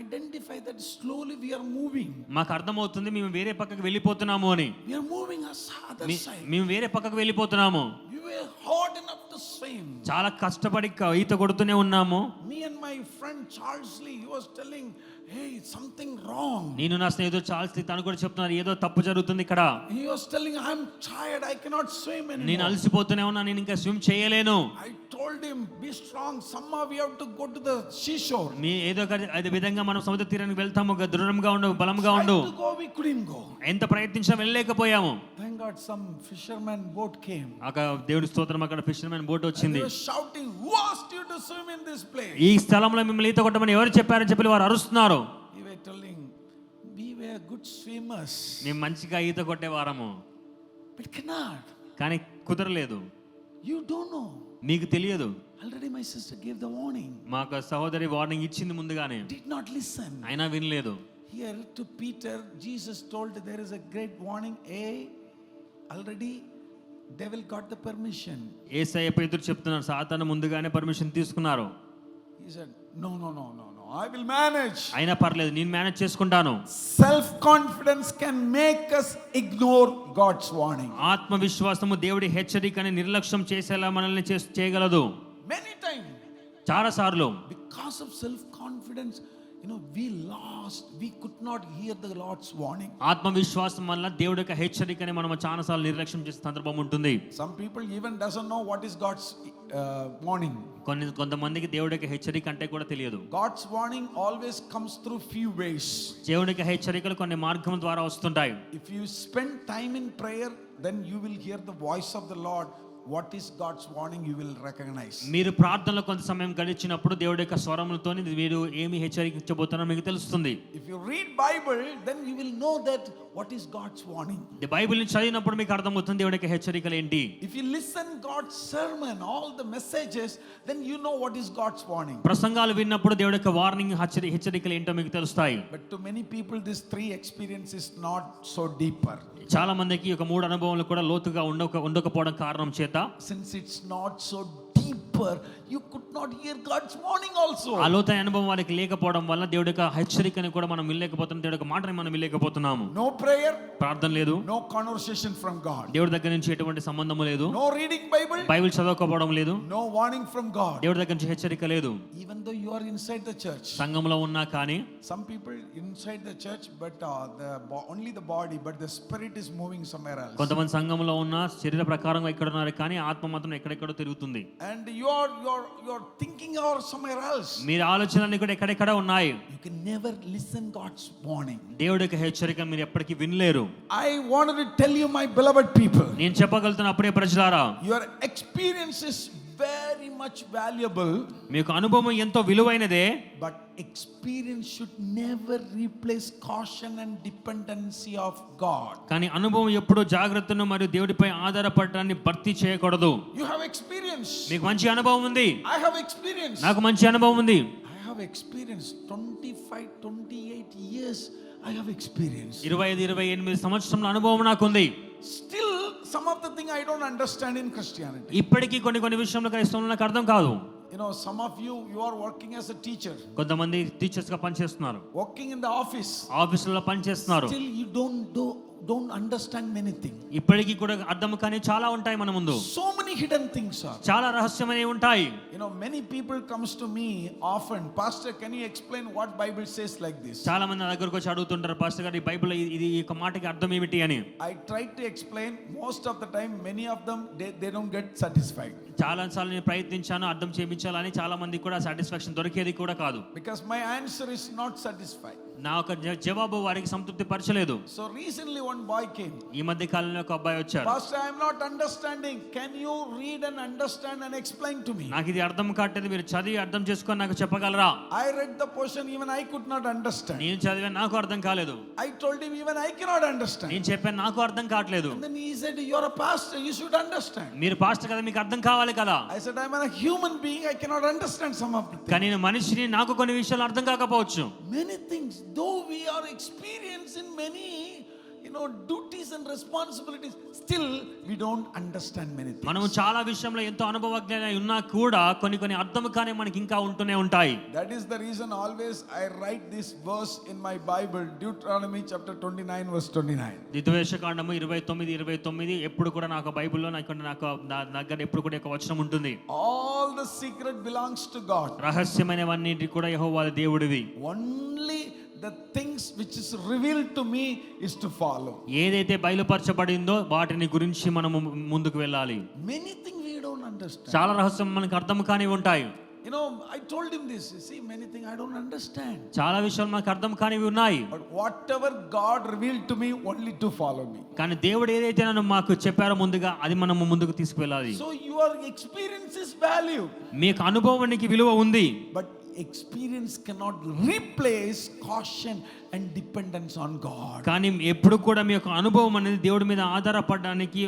identify that slowly we are moving. మాకు అర్థమవుతుంది మేము వేరే పక్కకు వెళ్ళిపోతున్నాము అని. We are moving other side. మేము వేరే pక్కకు వెళ్ళిపోతున్నాము. We were hard enough to swim. చాలా కష్టపడి ఈత కొడుతూనే ఉన్నాము. Me and my friend Charles Lee, he was telling, hey, something wrong. నేను నా స్నేహితుడు చార్ల్స్ లి తను కూడా చెప్తున్నారు ఏదో తప్పు జరుగుతుంది ఇక్కడ. He was telling, I'm tired, I cannot swim anymore. నేను అలసిపోతూనే ఉన్నా, నేను ఇంకా స్విమ్ చేయలేను. I told him, be strong, somehow we have to go to the seashore. మీ ఏదో అదే విధంగా మనం సముద్ర తీరానికి వెళ్తాము, దృఢంగా ఉండు, బలంగా ఉండు. To go, we couldn't go. ఎంత ప్రయత్నించినా వెళ్ళలేకపోయాము. Thank God some fisherman boat came. అక్కడ దేవుడి స్తోత్రం, అక్కడ ఫిషర్మెన్ బోట్ వచ్చింది. They were shouting, who asked you to swim in this place? ఈ స్థలంలో మిమ్మల్ని ఈత కొట్టమని ఎవరు చెప్పారని చెప్పి వారు అరుస్తున్నారు. We were telling, we were good swimmers. మేము మంచిగా ఈత కొట్టేవారము. But cannot. కానీ కుదరలేదు. You don't know. నీకు తెలియదు. Already my sister gave the warning. మాకు సహోదరి వార్నింగ్ ఇచ్చింది ముందుగానే. Did not listen. అయినా వినలేదు. Here to Peter, Jesus told there is a great warning. Already devil got the permission. యేసయ్య పేతురు చెప్తున్నారు, సాతాను ముందుగానే పర్మిషన్ తీసుకున్నారు. He said, no, I will manage. అయినా పర్లేదు, నేను మేనేజ్ చేసుకుంటాను. Self confidence can make us ignore God's warning. ఆత్మవిశ్వాసము దేవుడి హెచ్చరికని నిర్లక్ష్యం చేసేలా మనల్ని చేయగలదు. Many times. చాలా సార్లు. Because of self confidence, we lost. We could not hear the Lord's warning. ఆత్మవిశ్వాసం వల్ల దేవుడి యొక్క హెచ్చరికని మనం చాలా సార్లు నిర్లక్ష్యం చేసే సందర్భం ఉంటుంది. Some people even doesn't know what is God's warning. కొంతమందికి దేవుడి యొక్క హెచ్చరిక అంటే కూడా తెలియదు. God's warning always comes through few ways. దేవుడి యొక్క హెచ్చరికలు కొన్ని మార్గం ద్వారా వస్తుంటాయి. If you spend time in prayer, then you will hear the voice of the Lord. What is God's warning, you will recognize. మీరు ప్రార్థనలో కొంత సమయం గడిచినప్పుడు దేవుడి యొక్క స్వరములతో మీరు ఏమి హెచ్చరించబోతున్నారో మీకు తెలుస్తుంది. If you read Bible, then you will know that what is God's warning. బైబిల్ని చదివినప్పుడు మీకు అర్థమవుతుంది దేవుడి యొక్క హెచ్చరికలు ఏంటి. If you listen God's sermon, all the messages, then you know what is God's warning. ప్రసంగాలు విన్నప్పుడు దేవుడి యొక్క వార్నింగ్ హెచ్చరికలు ఏంటో మీకు తెలుస్తాయి. But to many people this 3 experience is not so deeper. చాలా మందికి ఒక 3 అనుభవాలు కూడా లోతుగా ఉండకపోవడం కారణం చేత, since it's not so deeper, you could not hear God's warning also. ఆ లోతైన అనుభవం వారికి లేకపోవడం వల్ల దేవుడి యొక్క హెచ్చరికని కూడా మనం వినలేకపోతున్నాం, దేవుడి యొక్క మాటని మనం వినలేకపోతున్నాము. No prayer, ప్రార్థన లేదు. no conversation from God. దేవుడి దగ్గర నుంచి ఎటువంటి సంబంధము లేదు. No reading Bible, బైబిల్ చదవకపోవడం లేదు. no warning from God. దేవుడి దగ్గర నుంచి హెచ్చరిక లేదు. Even though you are inside the church, సంఘంలో ఉన్నా కానీ, some people inside the church but only the body, but the spirit is moving somewhere else. కొంతమంది సంఘంలో ఉన్న శరీర ప్రకారంగా ఇక్కడ ఉన్నారు కానీ ఆత్మ మాత్రం ఎక్కడెక్కడో తిరుగుతుంది. And you're thinking or somewhere else. మీరు ఆలోచనలు కూడా ఎక్కడెక్కడ ఉన్నాయి. You can never listen God's warning. దేవుడి యొక్క హెచ్చరిక మీరు ఎప్పటికీ వినలేరు. I wanted to tell you, my beloved people, నేను చెప్పగలుగుతున్న అప్పుడే ప్రజలారా, your experience is very much valuable. మీకు అనుభవం ఎంతో విలువైనదే. But experience should never replace caution and dependency of God. కానీ అనుభవం ఎప్పుడూ జాగ్రత్తను మరియు దేవుడిపై ఆధారపడటాన్ని భర్తీ చేయకూడదు. You have experience. మీకు మంచి అనుభవం ఉంది. I have experience. నాకు మంచి అనుభవం ఉంది. I have experience. 25-28 years I have experience. 25-28 సంవత్సరాల అనుభవం నాకు ఉంది. Still some of the thing I don't understand in Christianity. ఇప్పటికీ కొన్ని విషయంలో క్రైస్తవంలో నాకు అర్థం కాదు. Some of you are working as a teacher. కొంతమంది టీచర్స్ గా పనిచేస్తున్నారు. Working in the office. ఆఫీసులో పనిచేస్తున్నారు. Still you don't don't understand many things. ఇప్పటికీ కూడా అర్థం కాని చాలా ఉంటాయి మన ముందు. So many hidden things are. చాలా రహస్యమైనవి ఉంటాయి. You know, many people comes to me often, Pastor, can you explain what Bible says like this? చాలా మంది నా దగ్గరకు వచ్చి అడుగుతుంటారు, పాస్టర్ గారు ఈ బైబిల్ ఇది ఈ మాటకి అర్థం ఏమిటి అని. I try to explain, most of the time many of them they don't get satisfied. చాలా సార్లు నేను ప్రయత్నించాను అర్థం చేయించాలని, చాలా మంది కూడా సాటిస్ఫాక్షన్ దొరికేది కూడా కాదు. Because my answer is not satisfied. నా ఒక జవాబు వారికి సంతృప్తి పరచలేదు. So recently one boy came. ఈ మధ్య కాలంలో ఒక అబ్బాయి వచ్చారు. Pastor, I am not understanding. Can you read and understand and explain to me? నాకు ఇది అర్థం కావట్లేదు, మీరు చదివి అర్థం చేసుకొని నాకు చెప్పగలరా? I read the portion, even I could not understand. నేను చదివా, నాకు అర్థం కాలేదు. I told him, even I cannot understand. నేను చెప్పాను, నాకు అర్థం కావట్లేదు. And then he said, you are a pastor, you should understand. మీరు పాస్టర్ కదా, మీకు అర్థం కావాలి కదా. I said, I am a human being, I cannot understand some of the things. కానీ నేను మనిషిని, నాకు కొన్ని విషయాలు అర్థం కాకపోవచ్చు. Many things, though we are experiencing many, you know, duties and responsibilities, still we don't understand many things. మనం చాలా విషయంలో ఎంతో అనుభవజ్ఞులై ఉన్నా కూడా కొన్ని అర్థం కాని మనకి ఇంకా ఉంటూనే ఉంటాయి. That is the reason always I write this verse in my Bible, Deuteronomy chapter 29 verse 29. ద్వితీయోపదేశకాండము 29:29 ఎప్పుడు కూడా నాకు బైబిల్లో నాకు నా దగ్గర ఎప్పుడు కూడా ఒక వచనం ఉంటుంది. All the secret belongs to God. రహస్యమైనవన్నీ కూడా యెహోవా దేవుడివి. Only the things which is revealed to me is to follow. ఏదైతే బయలుపరచబడిందో వాటిని గురించి మనం ముందుకు వెళ్ళాలి. Many things we don't understand. చాలా రహస్యం మనకు అర్థం కాని ఉంటాయి. You know, I told him this. See, many things I don't understand. చాలా విషయాలు మనకు అర్థం కానివి ఉన్నాయి. But whatever God revealed to me, only to follow me. కానీ దేవుడు ఏదైతే నన్ను మాకు చెప్పారో ముందుగా అది మనం ముందుకు తీసుకువెళ్ళాలి. So your experience is value. మీకు అనుభవానికి విలువ ఉంది. But experience cannot replace caution and dependence on God. కానీ ఎప్పుడు కూడా మీ యొక్క అనుభవం అనేది దేవుడి మీద ఆధారపడడానికి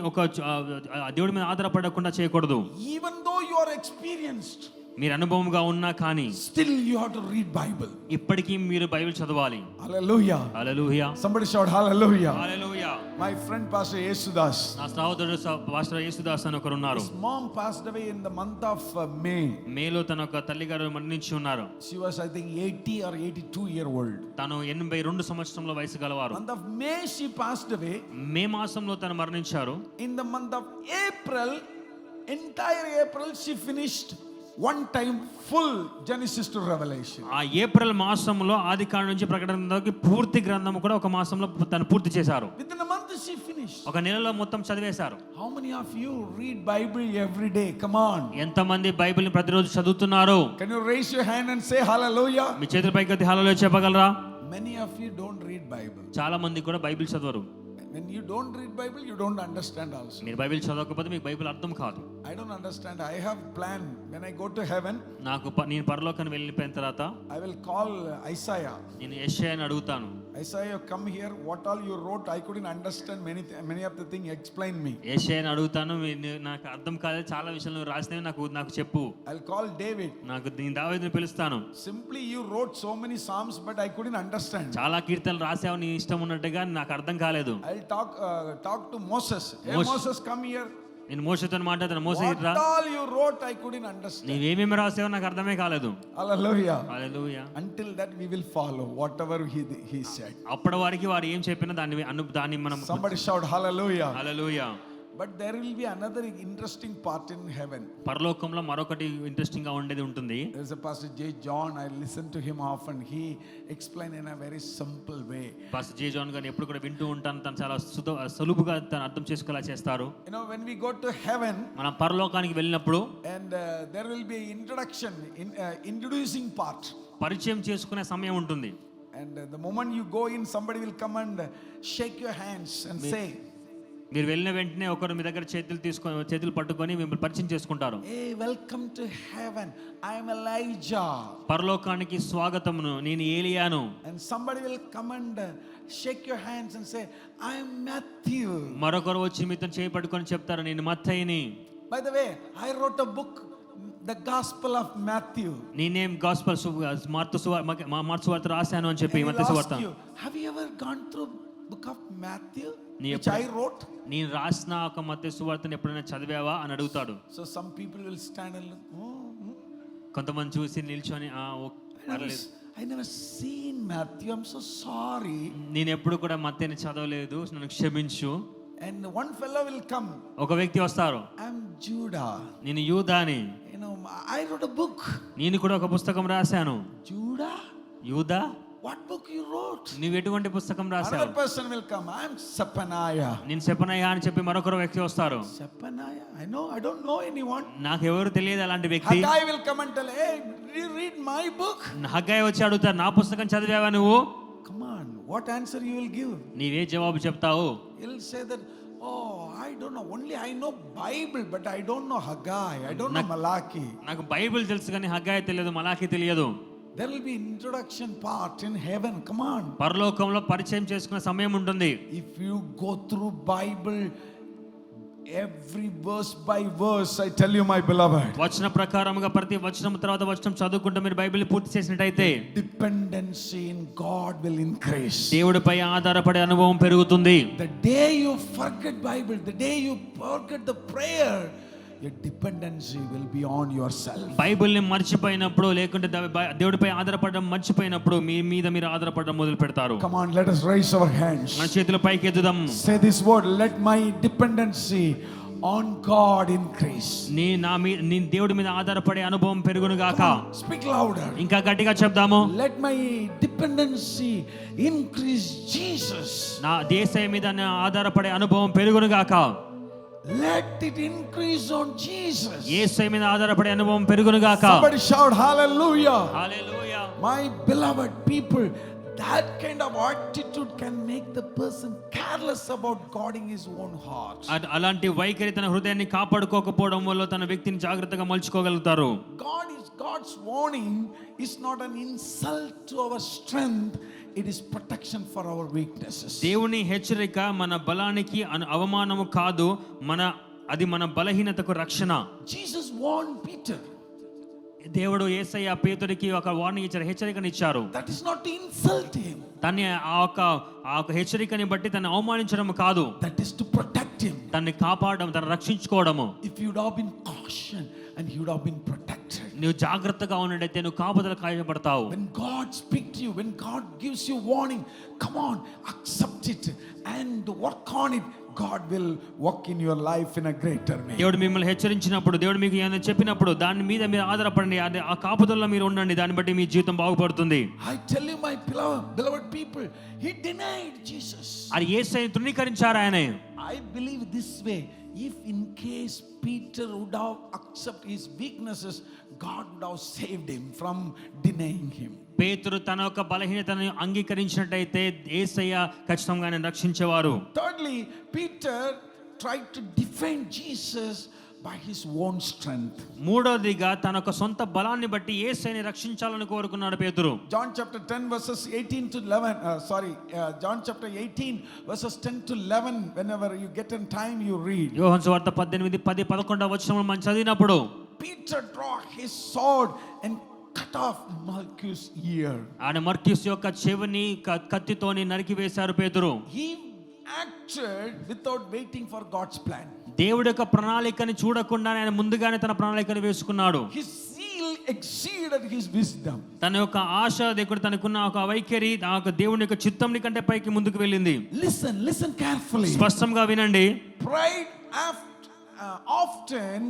దేవుడి మీద ఆధారపడకుండా చేయకూడదు. Even though you are experienced, మీరు అనుభవంగా ఉన్నా కానీ still you have to read Bible. ఇప్పటికీ మీరు బైబిల్ చదవాలి. Hallelujah. Hallelujah. Somebody shout hallelujah. Hallelujah. My friend Pastor Yesudas. నా సహోదరుడు పాస్టర్ యేసుదాస్ అని ఒకరు ఉన్నారు. His mom passed away in the month of May. మేలో తన ఒక తల్లి గారు మరణించి ఉన్నారు. She was, I think, 80 or 82 year old. తను 82 సంవత్సరంలో వయసు గలవారు. Month of May she passed away. మే మాసంలో తను మరణించారు. In the month of April, entire April she finished one time full Genesis to Revelation. ఆ ఏప్రిల్ మాసంలో ఆదికాండం నుంచి ప్రకటన దాకా పూర్తి గ్రంథం కూడా ఒక మాసంలో తను పూర్తి చేశారు. Within a month she finished. ఒక నెలలో మొత్తం చదివేశారు. How many of you read Bible every day? Come on. ఎంతమంది బైబిల్ ని ప్రతిరోజు చదువుతున్నారు? Can you raise your hand and say hallelujah? మీ చేతుల పైకి హల్లెలూయా చెప్పగలరా? Many of you don't read Bible. చాలా మంది కూడా బైబిల్ చదవరు. When you don't read Bible, you don't understand also. మీరు బైబిల్ చదవకపోతే మీకు బైబిల్ అర్థం కాదు. I don't understand. I have plan. When I go to heaven, నేను పరలోకానికి వెళ్ళిపోయిన తర్వాత I will call Isaiah. నేను యెషయాని అడుగుతాను. Isaiah, come here. What all you wrote, I couldn't understand many of the things. Explain me. యెషయాని అడుగుతాను, నాకు అర్థం కాలేదు, చాలా విషయాలు నువ్వు రాసినవి నాకు చెప్పు. I'll call David. నేను దావీదుని పిలుస్తాను. Simply you wrote so many psalms, but I couldn't understand. చాలా కీర్తనలు రాసావు నీ ఇష్టం ఉన్నట్టుగా, నాకు అర్థం కాలేదు. I'll talk to Moses. Hey, Moses, come here. నేను మోషేతో మాట్లాడతాను. మోషే ఇట్రా. What all you wrote, I couldn't understand. నీవేమేమి రాసావో నాకు అర్థమే కాలేదు. Hallelujah. Hallelujah. Until that we will follow whatever he said. అప్పటి వరకు వారు ఏం చెప్పినా దాన్ని మనం. Somebody shout hallelujah. Hallelujah. But there will be another interesting part in heaven. పరలోకంలో మరొకటి ఇంట్రెస్టింగ్ గా ఉండేది ఉంటుంది. There is a Pastor J. John. I listen to him often. He explain in a very simple way. Pastor J John గారిని ఎప్పుడు కూడా వింటూ ఉంటాను. తను చాలా సులువుగా తను అర్థం చేసుకునేలా చేస్తారు. You know, when we go to heaven, మనం పరలోకానికి వెళ్ళినప్పుడు and there will be introduction, introducing part. పరిచయం చేసుకునే సమయం ఉంటుంది. And the moment you go in, somebody will come and shake your hands and say, మీరు వెళ్ళిన వెంటనే ఒకరు మీ దగ్గర చేతులు పట్టుకొని మిమ్మల్ని పరిచయం చేసుకుంటారు. Hey, welcome to heaven. I am Elijah. పరలోకానికి స్వాగతమును, నేను ఏలియాను. And somebody will come and shake your hands and say, I am Matthew. మరొకరు వచ్చి మీతో చేయి పట్టుకొని చెప్తారు, నేను మత్తయిని. By the way, I wrote a book, the Gospel of Matthew. నేనేం గాస్పెల్ మార్కు సువార్త రాశాను అని చెప్పి మత్తయి సువార్త. Have you ever gone through book of Matthew which I wrote? నేను రాసిన ఒక మత్తయి సువార్తను ఎప్పుడైనా చదివావా అని అడుగుతాడు. So some people will stand and look, కొంతమంది చూసి నిల్చొని I I never seen Matthew. I'm so sorry. నేను ఎప్పుడు కూడా మత్తయిని చదవలేదు, నన్ను క్షమించు. And one fellow will come. ఒక వ్యక్తి వస్తారు. I'm Judah. నేను యూదాని. You know, I wrote a book. నేను కూడా ఒక పుస్తకం రాశాను. Judah? యూదా? What book you wrote? నువ్వు ఎటువంటి పుస్తకం రాశావు? Another person will come. I'm Sapaniah. నేను సెపనయ్య అని చెప్పి మరొకరు వ్యక్తి వస్తారు. Sapaniah? I don't know anyone. నాకు ఎవరు తెలియదు అలాంటి వ్యక్తి. Haggai will come and tell, hey, did you read my book? హగ్గయి వచ్చి అడుగుతారు, నా పుస్తకం చదివావా నువ్వు? Come on, what answer you will give? నీవే జవాబు చెప్తావు? He'll say that, oh, I don't know. Only I know Bible, but I don't know Haggai. I don't know Malachi. నాకు Bible తెలుసు కానీ హగ్గయి తెలియదు, మలాకి తెలియదు. There will be introduction part in heaven. Come on. పరలోకంలో పరిచయం చేసుకునే సమయం ఉంటుంది. If you go through Bible every verse by verse, I tell you, my beloved, వచన ప్రకారముగా ప్రతి వచనం తర్వాత వచనం చదువుకుంటూ మీరు బైబిల్ పూర్తి చేసినట్టయితే dependency in God will increase. దేవుడిపై ఆధారపడే అనుభవం పెరుగుతుంది. The day you forget Bible, the day you forget the prayer, your dependency will be on yourself. Bible ని మర్చిపోయినప్పుడు లేకుంటే దేవుడిపై ఆధారపడడం మర్చిపోయినప్పుడు మీ మీద మీరు ఆధారపడడం మొదలు పెడతారు. Come on, let us raise our hands. మన చేతులు పైకి ఎత్తుదాం. Say this word, let my dependency on God increase. నీ దేవుడి మీద ఆధారపడే అనుభవం పెరుగును గాక. Speak louder. ఇంకా గట్టిగా చెప్దాము. Let my dependency increase Jesus. నా యేసయ్య మీద ఆధారపడే అనుభవం పెరుగును గాక. Let it increase on Jesus. యేసయ్య మీద ఆధారపడే అనుభవం పెరుగును గాక. Somebody shout hallelujah. Hallelujah. My beloved people, that kind of attitude can make the person careless about guarding his own heart. అలాంటి వైఖరి తన హృదయాన్ని కాపాడుకోకపోవడం వల్ల తన వ్యక్తిని జాగ్రత్తగా మలుచుకోగలుగుతారు. God's warning is not an insult to our strength. It is protection for our weaknesses. దేవుని హెచ్చరిక మన బలానికి అవమానము కాదు, అది మన బలహీనతకు రక్షణ. Jesus warned Peter. దేవుడు యేసయ్య పేతురికి ఒక వార్నింగ్ ఇచ్చారు, హెచ్చరికని ఇచ్చారు. That is not to insult him. తన్ని ఆ ఒక హెచ్చరికని బట్టి తన్ని అవమానించడం కాదు. That is to protect him. తన్ని కాపాడడం, తన్ని రక్షించుకోవడము. If you would have been cautioned and you would have been protected. నువ్వు జాగ్రత్తగా ఉన్నట్టయితే నువ్వు కాపుదల కాయబడతావు. When God speaks to you, when God gives you warning, come on, accept it and work on it. God will work in your life in a greater way. దేవుడు మిమ్మల్ని హెచ్చరించినప్పుడు, దేవుడు మీకు ఏమైనా చెప్పినప్పుడు దాని మీద మీరు ఆధారపడండి. ఆ కాపుదలలో మీరు ఉండండి. దాన్ని బట్టి మీ జీవితం బాగుపడుతుంది. I tell you, my beloved people, he denied Jesus. అది యేసయ్యను తృణీకరించారు ఆయన. I believe this way. If in case Peter would have accepted his weaknesses, God would have saved him from denying him. పేతురు తన యొక్క బలహీనతను అంగీకరించినట్టయితే యేసయ్య ఖచ్చితంగా ఆయన రక్షించేవారు. Thirdly, Peter tried to defend Jesus by his own strength. మూడోదిగా తన యొక్క సొంత బలాన్ని బట్టి యేసయ్యని రక్షించాలని కోరుకున్నాడు పేతురు. John chapter 10 verses 18 to 11 John chapter 18 verses 10 to 11, whenever you get in time you read. యోహాను సువార్త 18 10 11 వచనములు మనం చదివినప్పుడు Peter draw his sword and cut off Malchus' ear. ఆయన మర్క్యూస్ యొక్క చెవిని కత్తితోని నరికి వేశారు పేతురు. He acted without waiting for God's plan. దేవుడి యొక్క ప్రణాళికని చూడకుండా ఆయన ముందుగానే తన ప్రణాళికను వేసుకున్నాడు. His zeal exceeded his wisdom. తన యొక్క ఆశ దేవుడు తనకున్న ఒక వైఖరి ఆ దేవుని యొక్క చిత్తం కంటే పైకి ముందుకు వెళ్ళింది. Listen carefully. స్పష్టంగా వినండి. Pride often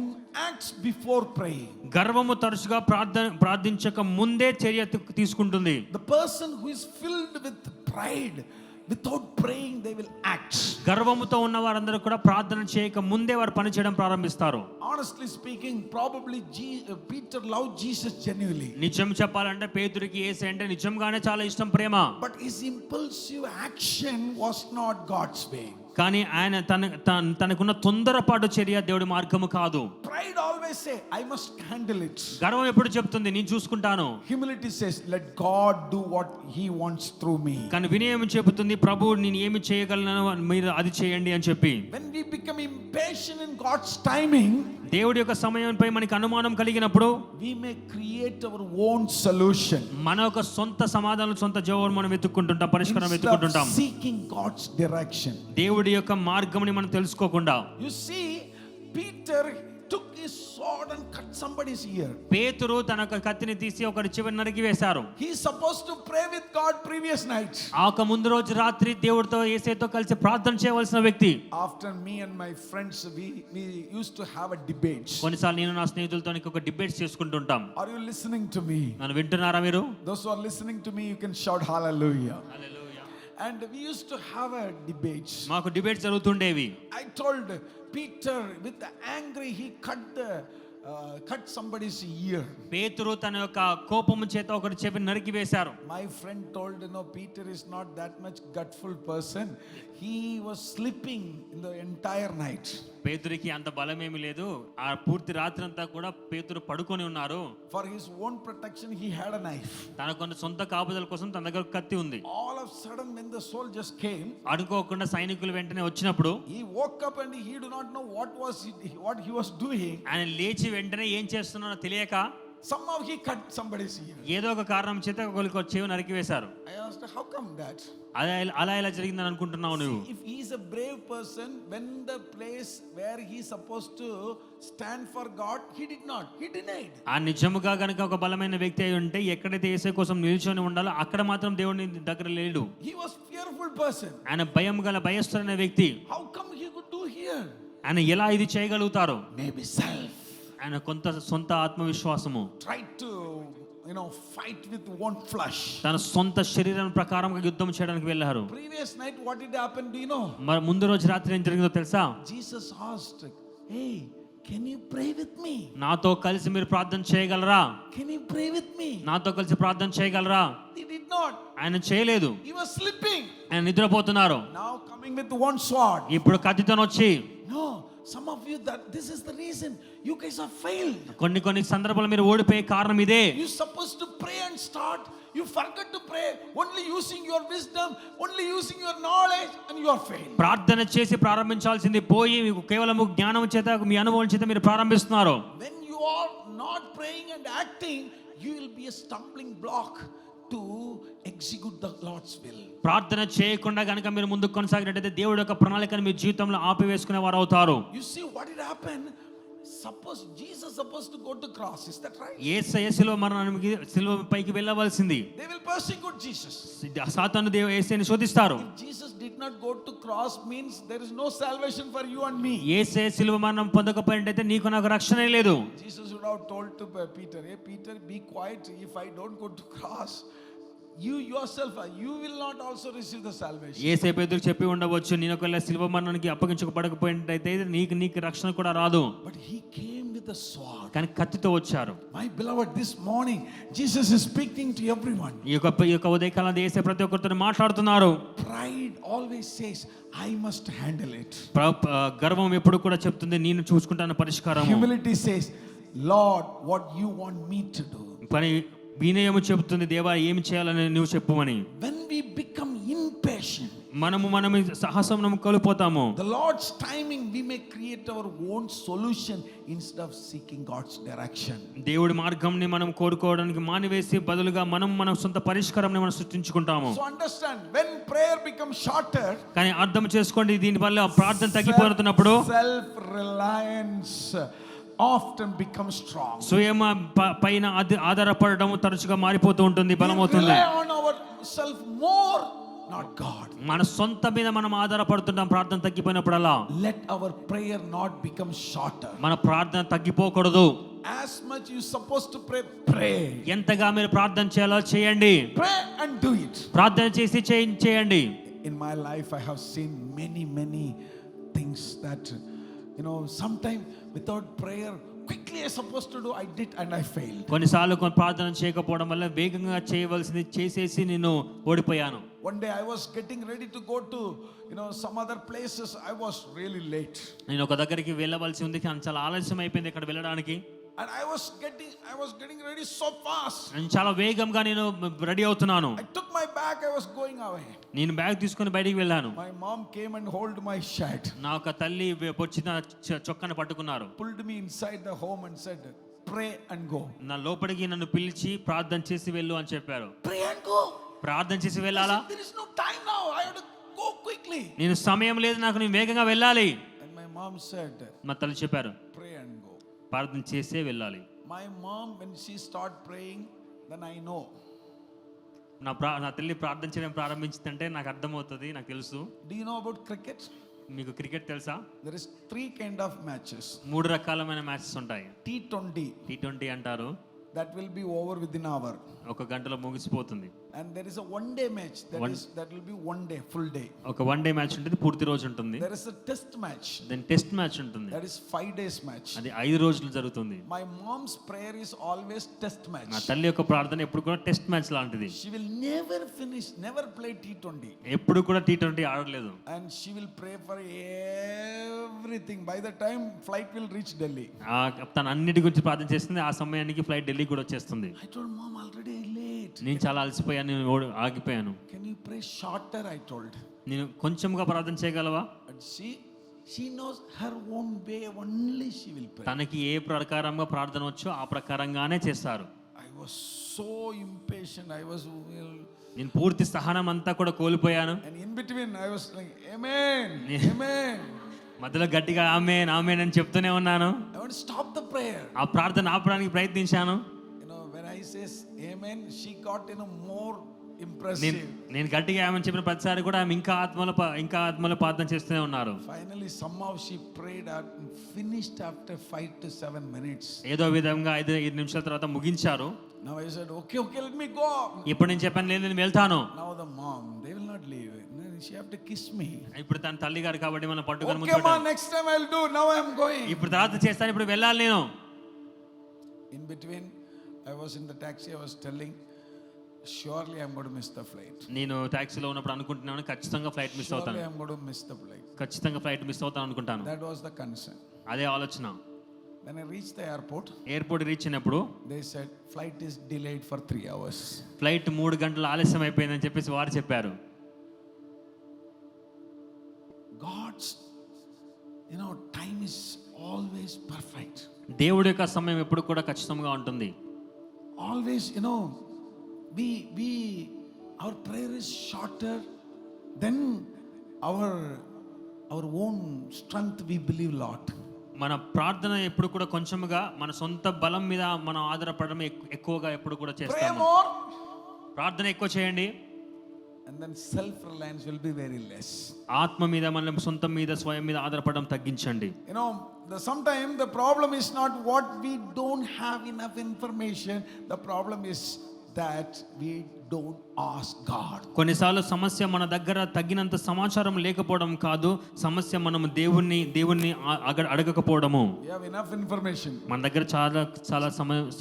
acts before praying. గర్వము తరచుగా ప్రార్థించక ముందే చర్య తీసుకుంటుంది. The person who is filled with pride, without praying they will act. గర్వముతో ఉన్న వారందరూ కూడా ప్రార్థన చేయక ముందే వారు పని చేయడం ప్రారంభిస్తారు. Honestly speaking, probably Peter loved Jesus genuinely. నిజం చెప్పాలంటే పేతురికి యేసయ్య అంటే నిజంగానే చాలా ఇష్టం, ప్రేమ. But his impulsive action was not God's way. కానీ ఆయన తనకున్న తొందరపాటు చర్య దేవుడి మార్గము కాదు. Pride always say, I must handle it. గర్వం ఎప్పుడు చెప్తుంది, నేను చూసుకుంటాను. Humility says, let God do what he wants through me. కానీ వినయం చెబుతుంది, ప్రభు నేను ఏమి చేయగలను మీరు అది చేయండి అని చెప్పి. When we become impatient in God's timing, దేవుడి యొక్క సమయంపై మనకి అనుమానం కలిగినప్పుడు we may create our own solution. మన యొక్క సొంత సమాధానం, సొంత జవాబు మనం వెతుక్కుంటుంటాం, పరిష్కారం వెతుక్కుంటుంటాం. Seeking God's direction. దేవుడి యొక్క మార్గంని మనం తెలుసుకోకుండా. You see, Peter took his sword and cut somebody's ear. పేతురు తన యొక్క కత్తిని తీసి ఒకరి చెవిని నరికి వేశారు. He's supposed to pray with God previous night. ఆక ముందు రోజు రాత్రి దేవుడితో యేసుతో కలిసి ప్రార్థన చేయవలసిన వ్యక్తి. After me and my friends we used to have a debate. కొన్నిసార్లు నేను నా స్నేహితులతో ఒక debates చేసుకుంటుంటాం. Are you listening to me? నన్ను వింటున్నారా మీరు? Those who are listening to me, you can shout hallelujah. Hallelujah. And we used to have a debate. మాకు debates జరుగుతుండేవి. I told Peter with the angry he cut somebody's ear. పేతురు తన యొక్క కోపము చేత ఒకరి చెవిని నరికి వేశారు. My friend told, Peter is not that much gutful person. He was sleeping in the entire night. పేతురికి అంత బలమేమి లేదు. ఆ పూర్తి రాత్రి అంతా కూడా పేతురు పడుకొని ఉన్నారు. For his own protection he had a knife. తన కొన్ని సొంత కాపుదల కోసం తన దగ్గర కత్తి ఉంది. All of a sudden when the soldiers came, అనుకోకుండా సైనికులు వెంటనే వచ్చినప్పుడు he woke up and he did not know what he was doing. ఆయన లేచి వెంటనే ఏం చేస్తున్నారో తెలియక Somehow he cut somebody's ear. ఏదో ఒక కారణం చేత ఒకరికి చెవి నరికి వేశారు. I asked, how come that? అలా ఎలా జరిగిందని అనుకుంటున్నావు నువ్వు? If he is a brave person, when the place where he is supposed to stand for God, he did not. He denied. ఆ నిజముగా గనుక ఒక బలమైన వ్యక్తి అయి ఉంటే ఎక్కడైతే యేసు కోసం నిల్చొని ఉండాలో అక్కడ మాత్రం దేవుని దగ్గర లేడు. He was fearful person. ఆయన భయం గల భయస్థుడైన వ్యక్తి. How come he could do here? ఆయన ఎలా ఇది చేయగలుగుతారు? Maybe self. ఆయన కొంత సొంత ఆత్మవిశ్వాసము. Tried to fight with one flesh. తన సొంత శరీరం ప్రకారంగా యుద్ధం చేయడానికి వెళ్ళారు. Previous night what did happen, do you know? మరి ముందు రోజు రాత్రి ఏం జరిగిందో తెలుసా? Jesus asked, hey, can you pray with me? నాతో కలిసి మీరు ప్రార్థన చేయగలరా? Can you pray with me? నాతో కలిసి ప్రార్థన చేయగలరా? He did not. ఆయన చేయలేదు. He was sleeping. ఆయన నిద్రపోతున్నారు. Now coming with one sword. ఇప్పుడు కత్తితో వచ్చి, no, some of you, that this is the reason you guys have failed. కొన్ని సందర్భాలు మీరు ఓడిపోయే కారణం ఇదే. You supposed to pray and start, you forget to pray, only using your wisdom, only using your knowledge, and you are failed. ప్రార్థన చేసి ప్రారంభించాల్సింది పోయి మీకు కేవలం జ్ఞానం చేత మీ అనుభవం చేత మీరు ప్రారంభిస్తున్నారు. When you are not praying and acting, you will be a stumbling block to execute the Lord's will. ప్రార్థన చేయకుండా గనుక మీరు ముందుకు కొనసాగినట్లయితే దేవుడి యొక్క ప్రణాళికను మీ జీవితంలో ఆపివేసుకునే వారు అవుతారు. You see what it happened? Suppose Jesus supposed to go to cross, is that right? యేసయ్య శిలువ మరణానికి శిలువ పైకి వెళ్ళవలసింది. They will persecute Jesus. సాతాను యేసయ్యని శోధిస్తారు. If Jesus did not go to cross, means there is no salvation for you and me. యేసయ్య శిలువ మరణం పొందకపోయినట్లయితే నీకు నాకు రక్షణే లేదు. Jesus would have told to Peter, hey Peter, be quiet. If I don't go to cross, you yourself, you will not also receive the salvation. యేసయ్య పేతురుకు చెప్పి ఉండవచ్చు, నేను ఒకవేళ శిలువ మరణానికి అప్పగించబడకపోయినట్లయితే నీకు రక్షణ కూడా రాదు. But he came with a sword. కానీ కత్తితో వచ్చారు. My beloved, this morning Jesus is speaking to everyone. ఈ యొక్క ఉదయకాలం యేసయ్య ప్రతి ఒక్కరితో మాట్లాడుతున్నారు. Pride always says, I must handle it. గర్వం ఎప్పుడు కూడా చెప్తుంది, నేను చూసుకుంటాను పరిష్కారం. Humility says, Lord, what you want me to do. పని వినయము చెబుతుంది, దేవా ఏమి చేయాలని నువ్వు చెప్పుమని. When we become impatient, మనము సాహసం కోల్పోతాము. the Lord's timing, we may create our own solution instead of seeking God's direction. దేవుడి మార్గంని మనం కోరుకోవడానికి మానివేసి బదులుగా మనం సొంత పరిష్కారాన్ని మనం సృష్టించుకుంటాము. So understand, when prayer becomes shorter, కానీ అర్థం చేసుకోండి, దీని వల్ల ప్రార్థన తగ్గిపోతున్నప్పుడు self reliance often becomes strong. స్వయం పైన ఆధారపడడం తరచుగా మారిపోతూ ఉంటుంది, బలమవుతుంది. Rely on ourself more, not God. మన సొంత మీద మనం ఆధారపడుతుంటాం ప్రార్థన తగ్గిపోయినప్పుడల్లా. Let our prayer not become shorter. మన ప్రార్థన తగ్గిపోకూడదు. As much you supposed to pray. ఎంతగా మీరు ప్రార్థన చేయాలో చేయండి. Pray and do it. ప్రార్థన చేసి చేయండి. In my life I have seen many things that sometime without prayer, quickly I supposed to do, I did and I failed. కొన్నిసార్లు ప్రార్థన చేయకపోవడం వల్ల వేగంగా చేయవలసింది చేసేసి నేను ఓడిపోయాను. One day I was getting ready to go to some other places. I was really late. నేను ఒక దగ్గరికి వెళ్ళవలసి ఉంది, కానీ చాలా ఆలస్యం అయిపోయింది అక్కడ వెళ్ళడానికి. And I was getting ready so fast. నేను చాలా వేగంగా నేను రెడీ అవుతున్నాను. I took my bag, I was going away. నేను బ్యాగ్ తీసుకొని బయటికి వెళ్ళాను. My mom came and hold my shirt. నా ఒక తల్లి పొచ్చిన చొక్కాను పట్టుకున్నారు. Pulled me inside the home and said, pray and go. నా లోపలికి నన్ను పిలిచి ప్రార్థన చేసి వెళ్ళు అని చెప్పారు. Pray and go. ప్రార్థన చేసి వెళ్ళాలా? There is no time now. I have to go quickly. నేను సమయం లేదు, నాకు నేను వేగంగా వెళ్ళాలి. And my mom said, మా తల్లి చెప్పారు, pray and go. ప్రార్థన చేసే వెళ్ళాలి. My mom, when she start praying, then I know. నా తల్లి ప్రార్థన చేయడం ప్రారంభించిందంటే నాకు అర్థమవుతుంది, నాకు తెలుసు. Do you know about cricket? మీకు క్రికెట్ తెలుసా? There is 3 kind of matches. 3 రకాలమైన మ్యాచెస్ ఉంటాయి. T20 అంటారు. that will be over within an hour. ఒక గంటలో ముగిసిపోతుంది. And there is a one day match that will be one day, full day. ఒక one day match ఉంటుంది, పూర్తి రోజు ఉంటుంది. There is a test match. Then test match ఉంటుంది. That is 5 days match. అది 5 రోజులు జరుగుతుంది. My mom's prayer is always test match. నా తల్లి యొక్క ప్రార్థన ఎప్పుడు కూడా టెస్ట్ మ్యాచ్ లాంటిది. She will never play T20. ఎప్పుడు కూడా T20 ఆడలేదు. And she will pray for everything. By the time flight will reach Delhi. తన అన్నిటి గురించి ప్రార్థన చేస్తుంది. ఆ సమయానికి ఫ్లైట్ ఢిల్లీ కూడా వచ్చేస్తుంది. I told mom already late. నేను చాలా అలసిపోయాను, నేను ఆగిపోయాను. Can you pray shorter? I told. నేను కొంచెంగా ప్రార్థన చేయగలవా? But she knows her own way, only she will pray. తనకి ఏ ప్రకారంగా ప్రార్థన వచ్చో ఆ ప్రకారంగానే చేస్తారు. I was so impatient. నేను పూర్తి సహనం అంతా కూడా కోల్పోయాను. And in between I was like, amen, amen. మధ్యలో గట్టిగా ఆమేన్ ఆమేన్ అని చెప్తూనే ఉన్నాను. I want to stop the prayer. ఆ ప్రార్థన ఆపడానికి ప్రయత్నించాను. When I says amen, she got more impressive. నేను గట్టిగా ఆమెను చెప్పిన ప్రతిసారి కూడా ఆమె ఇంకా ఆత్మలో ప్రార్థన చేస్తూనే ఉన్నారు. Finally somehow she prayed and finished after 5 to 7 minutes. ఏదో విధంగా 5 నిమిషాల తర్వాత ముగించారు. Now I said, okay, let me go. ఇప్పుడు నేను చెప్పాను, లేదు నేను వెళ్తాను. Now the mom, they will not leave. She have to kiss me. ఇప్పుడు తన తల్లి గారు కాబట్టి మనం పట్టుకొని ముందు పెట్టాలి. Okay, next time I'll do. Now I am going. ఇప్పుడు తర్వాత చేస్తాను, ఇప్పుడు వెళ్ళాలి నేను. In between I was in the taxi. I was telling, surely I'm going to miss the flight. నేను టాక్సీలో ఉన్నప్పుడు అనుకుంటున్నాను, ఖచ్చితంగా ఫ్లైట్ మిస్ అవుతాను. Surely I'm going to miss the flight. ఖచ్చితంగా ఫ్లైట్ మిస్ అవుతాను అనుకుంటాను. That was the concern. అదే ఆలోచన. When I reached the airport, reach అయినప్పుడు they said flight is delayed for 3 hours. Flight 3 గంటలు ఆలస్యం అయిపోయిందని చెప్పేసి వారు చెప్పారు. God's time is always perfect. దేవుడి యొక్క సమయం ఎప్పుడు కూడా ఖచ్చితంగా ఉంటుంది. Always, our prayer is shorter than our own strength. We believe lot. మన ప్రార్థన ఎప్పుడు కూడా కొంచెముగా మన సొంత బలం మీద మనం ఆధారపడడం ఎక్కువగా ఎప్పుడు కూడా చేస్తాము. ప్రార్థన ఎక్కువ చేయండి. And then self reliance will be very less. ఆత్మ మీద మనం సొంతం మీద స్వయం మీద ఆధారపడడం తగ్గించండి. Sometimes the problem is not what we don't have enough information. The problem is that we don't ask God. కొన్నిసార్లు సమస్య మన దగ్గర తగినంత సమాచారం లేకపోవడం కాదు, సమస్య మనం దేవుణ్ణి అడగకపోవడము. We have enough information. మన దగ్గర చాలా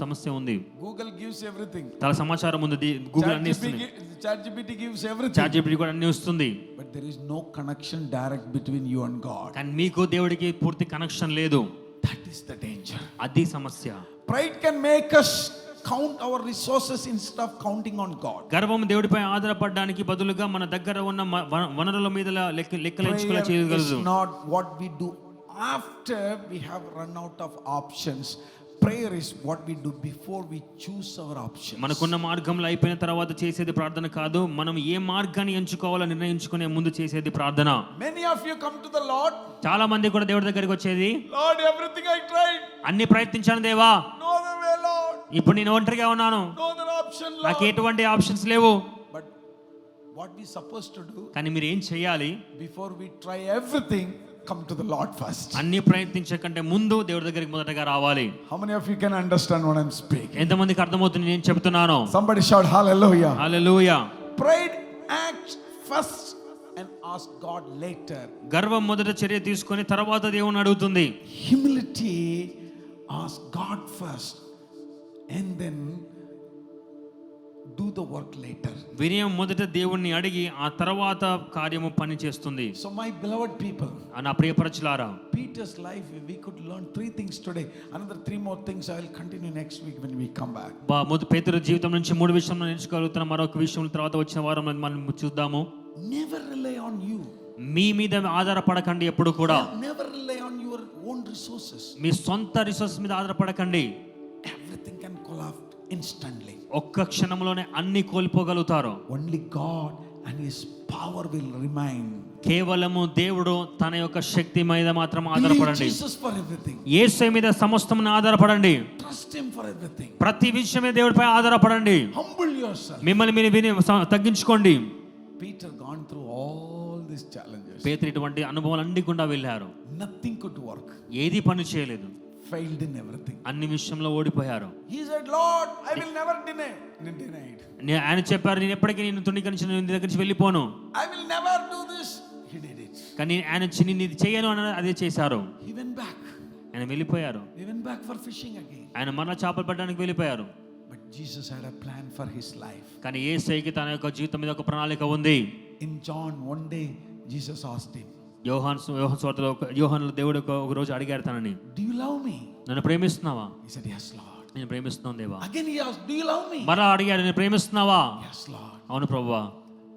సమస్య ఉంది. Google gives everything. చాలా సమాచారం ఉంది. గూగుల్ అన్ని ఇస్తుంది. ChatGPT gives everything. ChatGPT కూడా అన్ని ఇస్తుంది. But there is no connection direct between you and God. కానీ మీకు దేవుడికి పూర్తి కనెక్షన్ లేదు. That is the danger. అది సమస్య. Pride can make us count our resources instead of counting on God. గర్వం దేవుడిపై ఆధారపడడానికి బదులుగా మన దగ్గర ఉన్న వనరుల మీద లెక్కలేంచుకులా చేయగలదు. Prayer is not what we do after we have run out of options. Prayer is what we do before we choose our options. మనకున్న మార్గంలో అయిపోయిన తర్వాత చేసేది ప్రార్థన కాదు, మనం ఏ మార్గాన్ని ఎంచుకోవాలో నిర్ణయించుకునే ముందు చేసేది ప్రార్థన. Many of you come to the Lord. చాలా మంది కూడా దేవుడి దగ్గరికి వచ్చేది, Lord, everything I tried. అన్ని ప్రయత్నించాను దేవా, no other way, Lord. ఇప్పుడు నేను ఒంటరిగా ఉన్నాను, no other option, Lord. నాకు ఎటువంటి ఆప్షన్స్ లేవు. But what we supposed to do? కానీ మీరు ఏం చేయాలి? Before we try everything, come to the Lord first. అన్ని ప్రయత్నించకంటే ముందు దేవుడి దగ్గరికి మొదటగా రావాలి. How many of you can understand what I'm speaking? ఎంతమందికి అర్థమవుతుంది నేను చెప్తున్నాను? Somebody shout hallelujah. Hallelujah. Pride acts first and ask God later. గర్వం మొదట చర్య తీసుకొని తర్వాత దేవుని అడుగుతుంది. Humility ask God first and then do the work later. వినయం మొదట దేవుణ్ణి అడిగి ఆ తర్వాత కార్యము పని చేస్తుంది. So my beloved people, నా ప్రియపరచులారా, Peter's life, we could learn 3 things today. Another 3 more things I will continue next week when we come back. పేతురు జీవితం నుంచి 3 విషయాలు నేర్చుకోగలుగుతున్న మరొక విషయం తర్వాత వచ్చిన వారం మనం చూద్దాము. Never rely on you. మీ మీద ఆధారపడకండి ఎప్పుడు కూడా. Never rely on your own resources. మీ సొంత రిసోర్స్ మీద ఆధారపడకండి. Everything can collapse instantly. ఒక్క క్షణంలోనే అన్ని కోల్పోగలుగుతారు. Only God and his power will remain. కేవలము దేవుడు తన యొక్క శక్తి మీద మాత్రం Believe ఆధారపడండి. Jesus for everything. యేసు మీద సమస్తమును ఆధారపడండి. Trust him for everything. ప్రతి విషయమే దేవుడిపై ఆధారపడండి. Humble yourself. మిమ్మల్ని మీరు విని తగ్గించుకోండి. Peter gone through all these challenges. పేతురు ఇటువంటి అనుభవాలు అన్ని గుండా వెళ్ళారు. Nothing could work. ఏది పని చేయలేదు. Failed in everything. అన్ని విషయంలో ఓడిపోయారు. He said, Lord, I will never deny. Denied. ఆయన చెప్పారు, నేను ఎప్పటికీ నిన్ను తుణీకరించి నీ దగ్గర నుంచి వెళ్ళిపోను. I will never do this. He did it. కానీ ఆయన నేను ఇది చేయను అని అదే చేశారు. He went back. ఆయన వెళ్ళిపోయారు. He went back for fishing again. ఆయన మరలా చేపలు పట్టడానికి వెళ్ళిపోయారు. But Jesus had a plan for his life. కానీ యేసుకి తన యొక్క జీవితం మీద ఒక ప్రణాళిక ఉంది. In John, one day Jesus asked him, యోహాను దేవుడు ఒక రోజు అడిగారు తనని, do you love me? నన్ను ప్రేమిస్తున్నావా? He said, yes, Lord. నేను ప్రేమిస్తున్నాను దేవా. Again he asked, do you love me? మరలా అడిగారు, నేను ప్రేమిస్తున్నావా? Yes, Lord. అవును ప్రభువా.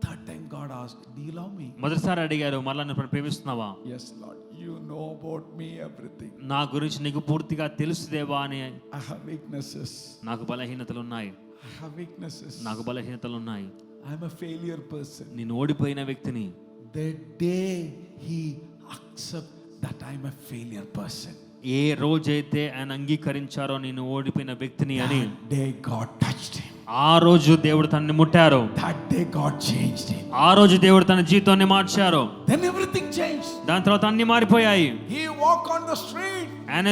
Third time God asked, do you love me? మొదటిసారి అడిగారు, మరలా నన్ను ప్రేమిస్తున్నావా? Yes, Lord. You know about me everything. నా గురించి నీకు పూర్తిగా తెలుసు దేవా అని. I have weaknesses. నాకు బలహీనతలు ఉన్నాయి. I have weaknesses. నాకు బలహీనతలు ఉన్నాయి. I am a failure person. నేను ఓడిపోయిన వ్యక్తిని. The day he accept that I am a failure person, ఏ రోజైతే ఆయన అంగీకరించారో నేను ఓడిపోయిన వ్యక్తిని అని, that day God touched him. ఆ రోజు దేవుడు తనని ముట్టారు. That day God changed him. ఆ రోజు దేవుడు తన జీవితాన్ని మార్చారు. Then everything changed. దాని తర్వాత అన్ని మారిపోయాయి. He walked on the street. ఆయన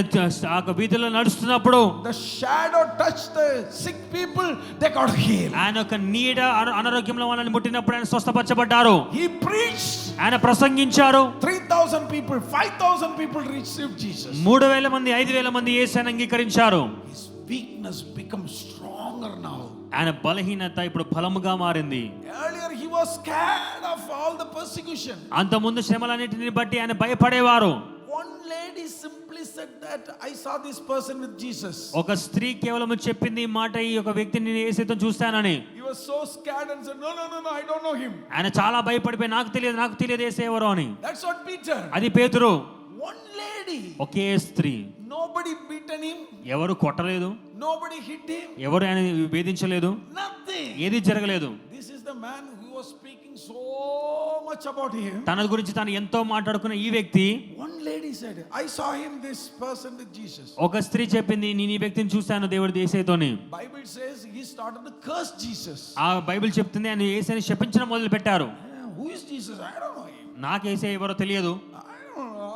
ఆ వీధిలో నడుస్తున్నప్పుడు The shadow touched the sick people. They got healed. ఆయన ఒక నీడ అనారోగ్యంలో వాళ్ళని ముట్టినప్పుడు ఆయన స్వస్థపరచబడ్డారు. He preached. ఆయన ప్రసంగించారు. 3,000 people, 5,000 people received Jesus. 3,000 మంది 5,000 మంది యేసుని అంగీకరించారు. His weakness becomes stronger now. ఆయన బలహీనత ఇప్పుడు బలముగా మారింది. Earlier he was scared of all the persecution. అంతకుముందు శ్రమలన్నిటిని బట్టి ఆయన భయపడేవారు. One lady simply said that I saw this person with Jesus. ఒక స్త్రీ కేవలం చెప్పింది ఈ మాట, ఈ యొక్క వ్యక్తిని నేను యేసుతో చూస్తానని. He was so scared and said, no, I don't know him. ఆయన చాలా భయపడిపోయి నాకు తెలియదు యేసు ఎవరో అని. That's what Peter. అది పేతురు. One lady. ఒకే స్త్రీ. Nobody beaten him. ఎవరు కొట్టలేదు. Nobody hit him. ఎవరు ఆయన వేధించలేదు. Nothing. ఏది జరగలేదు. This is the man who was speaking so much about him. తన గురించి తాను ఎంతో మాట్లాడుకున్న ఈ వ్యక్తి. One lady said, I saw him, this person with Jesus. ఒక స్త్రీ చెప్పింది, నేను ఈ వ్యక్తిని చూశాను దేవుడి యేసుతోని. Bible says he started to curse Jesus. ఆ బైబిల్ చెప్తుంది ఆయన యేసుని శపించడం మొదలు పెట్టారు. Who is Jesus? I don't know him. నాకు యేసు ఎవరో తెలియదు I don't know.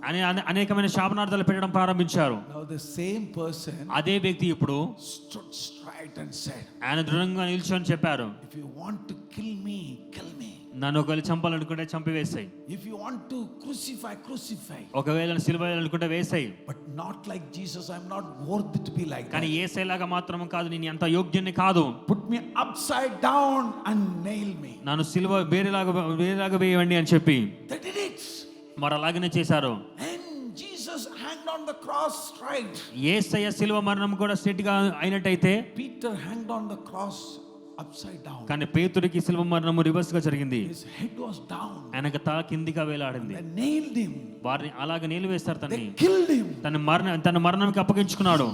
అని అనేకమైన శాపనార్థాలు పెట్టడం ప్రారంభించారు. Now the same person అదే వ్యక్తి ఇప్పుడు stood straight and said, ఆయన దృఢంగా నిల్చొని చెప్పారు, if you want to kill me, kill me. నన్ను ఒకవేళ చంపాలనుకుంటే చంపివేసాయి. If you want to crucify, crucify. ఒకవేళ సిలువ వేయాలనుకుంటే వేసాయి. But not like Jesus. I'm not worthy to be like కానీ that. యేసయ్యలాగా మాత్రం కాదు, నేను ఎంత యోగ్యుని కాదు. Put me upside down and nail me. నన్ను సిలువ వేరేలాగా వేయండి అని చెప్పి They did it. మరి అలాగనే చేశారు. And Jesus hanged on the cross straight. యేసయ్య సిలువ మరణం కూడా స్ట్రైట్ గా అయినట్టయితే, Peter hanged on the cross upside down. కానీ పేతురికి సిలువ మరణము రివర్స్ గా జరిగింది. His head was down. ఆయనకు తల కిందిగా వేలాడింది. They nailed him. వారిని అలాగ నిలివేస్తారు. They killed him. తన మరణంకి అప్పగించుకున్నాడు.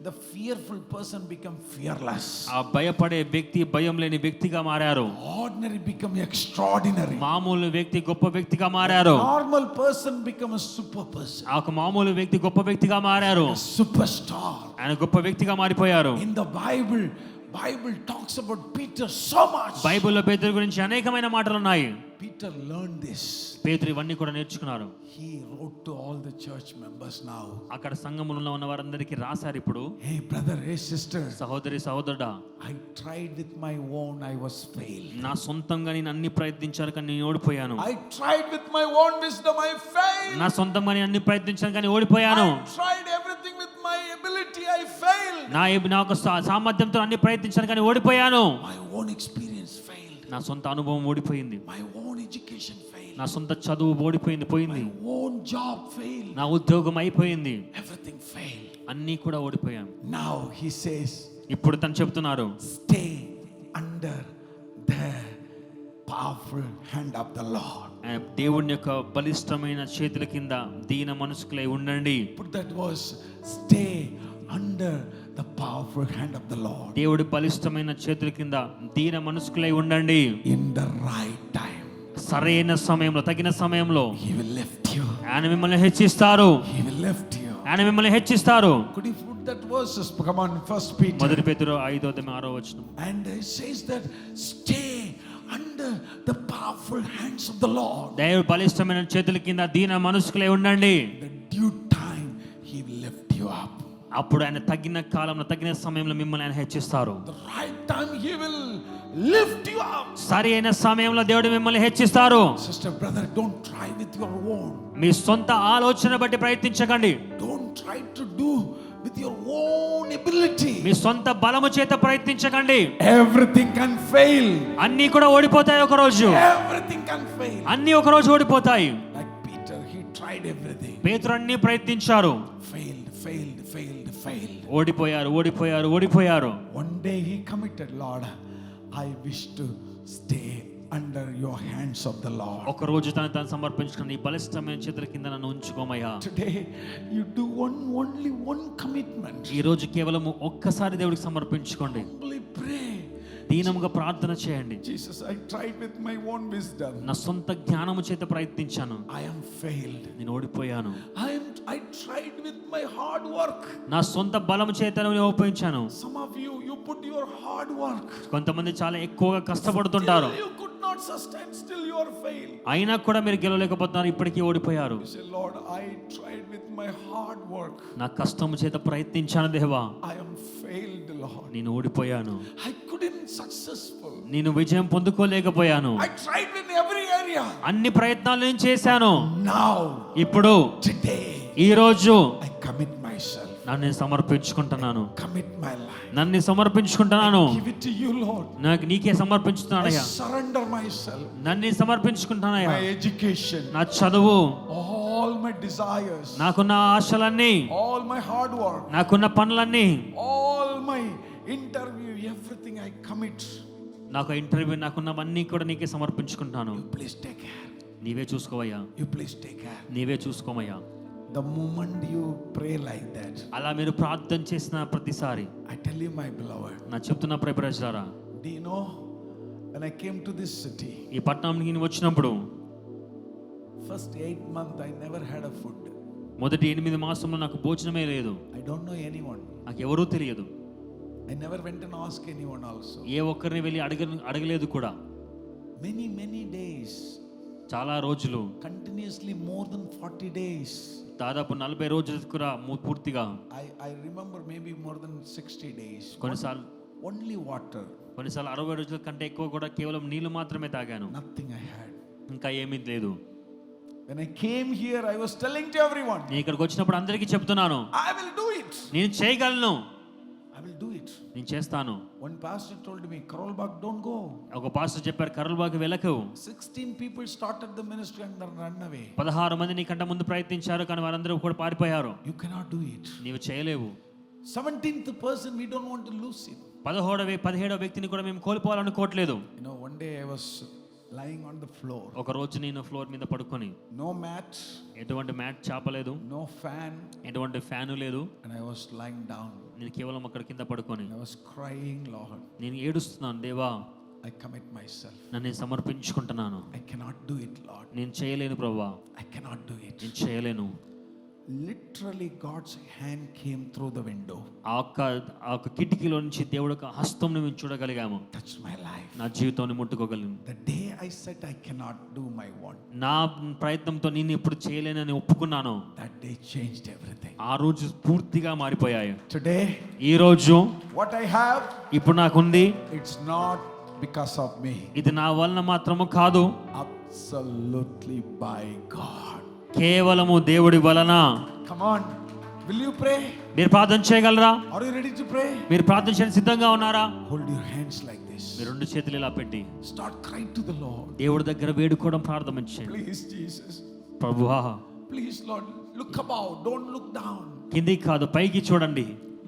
The fearful person become fearless. ఆ భయపడే వ్యక్తి భయం లేని వ్యక్తిగా మారారు. Ordinary become extraordinary. మామూలు వ్యక్తి గొప్ప వ్యక్తిగా మారారు. Normal person become a super person. ఆ ఒక మామూలు వ్యక్తి గొప్ప వ్యక్తిగా మారారు. A superstar. ఆయన గొప్ప వ్యక్తిగా మారిపోయారు. In the Bible talks about Peter so much. బైబిల్లో పేతురు గురించి అనేకమైన మాటలు ఉన్నాయి. Peter learned this. పేతురు ఇవన్నీ కూడా నేర్చుకున్నారు. He wrote to all the church members now. అక్కడ సంఘములో ఉన్న వారందరికీ రాశారు ఇప్పుడు. Hey brother, hey sister. సహోదరి సహోదరుడా, I tried with my own, I was failed. నా సొంతంగా నేను అన్ని ప్రయత్నించాను కానీ నేను ఓడిపోయాను. I tried with my own wisdom, I failed. నా సొంతంగా నేను అన్ని ప్రయత్నించాను కానీ ఓడిపోయాను. I tried everything with my ability, I failed. నా యొక్క సామర్థ్యంతో అన్ని ప్రయత్నించాను కానీ ఓడిపోయాను. My own experience failed. నా సొంత అనుభవం ఓడిపోయింది. My own education failed. నా సొంత చదువు ఓడిపోయింది, పోయింది. My own job failed. నా ఉద్యోగం అయిపోయింది. Everything failed. అన్నీ కూడా ఓడిపోయాను. Now he says, ఇప్పుడు తను చెప్తున్నారు, stay under the powerful hand of the Lord. దేవుని యొక్క బలిష్టమైన చేతుల కింద దీన మనసుకులై ఉండండి. Put that verse, stay under the powerful hand of the Lord. దేవుడి బలిష్టమైన చేతుల కింద దీన మనస్కులై ఉండండి. In the right time, సరైన సమయంలో, తగిన సమయంలో He will lift you. ఆయన మిమ్మల్ని హెచ్చిస్తారు. He will lift you. ఆయన మిమ్మల్ని హెచ్చిస్తారు. Could you put that verses? Come on, 1 Peter. మొదటి పేతురు 5:6. And it says that stay under the powerful hands of the Lord. దేవుడి బలిష్టమైన చేతుల కింద దీన మనస్కులై ఉండండి. The due time He will lift you up. అప్పుడు ఆయన తగిన కాలంలో, తగిన సమయంలో మిమ్మల్ని ఆయన హెచ్చిస్తారు. The right time He will lift you up. సరైన సమయంలో దేవుడు మిమ్మల్ని హెచ్చిస్తారు. Sister, brother, don't try with your own. మీ సొంత ఆలోచన బట్టి ప్రయత్నించకండి. Don't try to do with your own ability. మీ సొంత బలము చేత ప్రయత్నించకండి. Everything can fail. అన్నీ కూడా ఓడిపోతాయి ఒక రోజు. Everything can fail. అన్నీ ఒక రోజు ఓడిపోతాయి. Like Peter, he tried everything. పేతురు అన్నీ ప్రయత్నించారు. Failed. ఓడిపోయారు. One day he committed, Lord, I wish to stay under your hands of the Lord. ఒక రోజు తను సమర్పించుకుని ఈ బలిష్టమైన చేతుల కింద నన్ను ఉంచుకోమయ్యా. Today you do only one commitment. ఈ రోజు కేవలం ఒక్కసారి దేవుడికి సమర్పించుకోండి. Humbly pray. దీనముగా ప్రార్థన చేయండి. Jesus, I tried with my own wisdom. నా సొంత జ్ఞానము చేత ప్రయత్నించాను. I am failed. నేను ఓడిపోయాను. I tried with my hard work. నా సొంత బలము చేత నేను ఉపయోగించాను. Some of you put your hard work. కొంతమంది చాలా ఎక్కువగా కష్టపడుతుంటారు. You could not sustain, still you are failed. అయినా కూడా మీరు గెలవలేకపోతున్నారు, ఇప్పటికీ ఓడిపోయారు. You say, Lord, I tried with my hard work. నా కష్టము చేత ప్రయత్నించాను దేవా. I am failed, Lord. నేను ఓడిపోయాను. I couldn't successful. నేను విజయం పొందుకోలేకపోయాను. I tried in every area. అన్ని ప్రయత్నాలు నేను చేశాను. Now, ఇప్పుడు, today, ఈ రోజు I commit myself. నన్ను సమర్పించుకుంటున్నాను. Commit my life. నన్ను సమర్పించుకుంటున్నాను. Give it to you, Lord. నీకే సమర్పించుతున్నానయ్యా. I surrender myself. నన్ను సమర్పించుకుంటున్నానయ్యా. My education. నా చదువు, all my desires. నాకున్న ఆశలన్నీ, all my hard work. నాకున్న పనులన్నీ, all my interview, everything I commit. నాకు ఇంటర్వ్యూ, నాకున్నవన్నీ కూడా నీకే సమర్పించుకుంటాను. You please take care. నీవే చూసుకోవయ్యా. You please take care. నీవే చూసుకోమయ్యా. The moment you pray like that, అలా మీరు ప్రార్థన చేసిన ప్రతిసారి, I tell you, my beloved, నా చెప్తున్న ప్రియప్రజలారా, do you know, when I came to this city, ఈ పట్టణానికి నేను వచ్చినప్పుడు first 8 months I never had a food. మొదటి 8 మాసంలో నాకు భోజనమే లేదు. I don't know anyone. నాకు ఎవరూ తెలియదు. I never went and asked anyone also. ఏ ఒక్కరిని వెళ్ళి అడగలేదు కూడా. Many days, చాలా రోజులు, continuously more than 40 days. దాదాపు 40 రోజులు కూడా పూర్తిగా. I remember maybe more than 60 days. కొన్నిసార్లు only water. కొన్నిసార్లు 60 రోజుల కంటే ఎక్కువ కూడా కేవలం నీళ్లు మాత్రమే తాగాను. Nothing I had. ఇంకా ఏమీ లేదు. When I came here, I was telling to everyone, నేను ఇక్కడికి వచ్చినప్పుడు అందరికీ చెప్తున్నాను, I will do it. నేను చేయగలను, I will do it. నేను చేస్తాను. One pastor told me, Karol, don't go. ఒక పాస్టర్ చెప్పారు, కరోల్ బాగ్ వెళ్ళకు. 16 people started the ministry and then run away. 16 మంది నీకంటే ముందు ప్రయత్నించారు, కానీ వారందరూ కూడా పారిపోయారు. You cannot do it. నీవు చేయలేవు. 17th person, we don't want to lose him. 17వ వ్యక్తిని కూడా మేము కోల్పోవాలనుకోవట్లేదు. You know, one day I was lying on the floor. ఒక రోజు నేను ఫ్లోర్ మీద పడుకొని, No mat, ఎటువంటి మ్యాట్ చాపలేదు, no fan, ఎటువంటి ఫ్యాను లేదు. and I was lying down. నేను కేవలం అక్కడ కింద పడుకొని I was crying, Lord. నేను ఏడుస్తున్నాను, దేవా I commit myself. నన్ను సమర్పించుకుంటున్నాను. I cannot do it, Lord. నేను చేయలేను ప్రభువా, I cannot do it. నేను చేయలేను. Literally God's hand came through the window. ఆ ఒక్క కిటికీలో నుంచి దేవుడి యొక్క హస్తం మేము చూడగలిగాము. Touched my life. నా జీవితాన్ని ముట్టుకోగలిగాను. The day I said I cannot do my want, నా ప్రయత్నంతో నేను ఇప్పుడు చేయలేనని ఒప్పుకున్నాను. that day changed everything. ఆ రోజు పూర్తిగా మారిపోయాయి. Today, ఈ రోజు what I have, ఇప్పుడు నాకుంది, it's not because of me. ఇది నా వలన మాత్రము కాదు, Absolutely by God. కేవలము దేవుడి వలన. Come on, will you pray? మీరు ప్రార్థన చేయగలరా? Are you ready to pray? మీరు ప్రార్థన చేయడానికి సిద్ధంగా ఉన్నారా? Hold your hands like this. మీరు 2 చేతులు ఇలా పెట్టి Start crying to the Lord. దేవుడి దగ్గర వేడుకోవడం ప్రారంభించండి. Please, Jesus. ప్రభువా, Please, Lord, look above. Don't look down. కిందికి కాదు, పైకి చూడండి.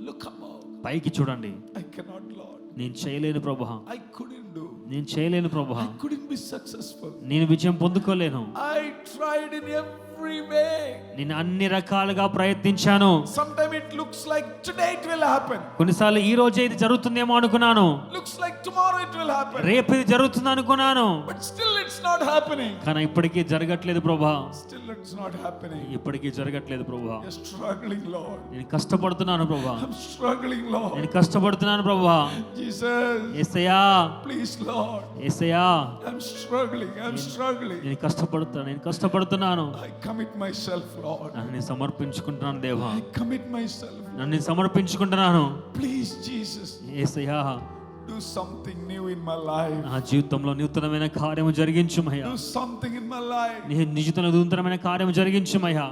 Look above. పైకి చూడండి. I cannot, Lord. నేను చేయలేను ప్రభువా, I couldn't do. నేను చేయలేను ప్రభువా, I couldn't be successful. నేను విజయం పొందుకోలేను. I tried in every every way. నేను అన్ని రకాలుగా ప్రయత్నించాను. Sometimes it looks like today it will happen. కొన్నిసార్లు ఈ రోజే ఇది జరుగుతుందేమో అనుకున్నాను. Looks like tomorrow it will happen. రేపు ఇది జరుగుతుంది అనుకున్నాను. But still it's not happening. కానీ ఇప్పటికీ జరగట్లేదు ప్రభువా. Still it's not happening. ఇప్పటికీ జరగట్లేదు ప్రభువా. You're struggling, Lord. నేను కష్టపడుతున్నాను ప్రభువా. I'm struggling, Lord. నేను కష్టపడుతున్నాను ప్రభువా. Jesus. Yesayya. Please, Lord. Yesayya. I'm struggling. నేను కష్టపడుతున్నాను. I commit myself, Lord. నన్ను సమర్పించుకుంటున్నాను దేవా. I commit myself. నన్ను సమర్పించుకుంటున్నాను. Please, Jesus. Yesayya. Do something new in my life. నా జీవితంలో నూతనమైన కార్యము జరిగించుమయ్యా. Do something in my life. నీ జీవితంలో నూతనమైన కార్యము జరిగించుమయ్యా.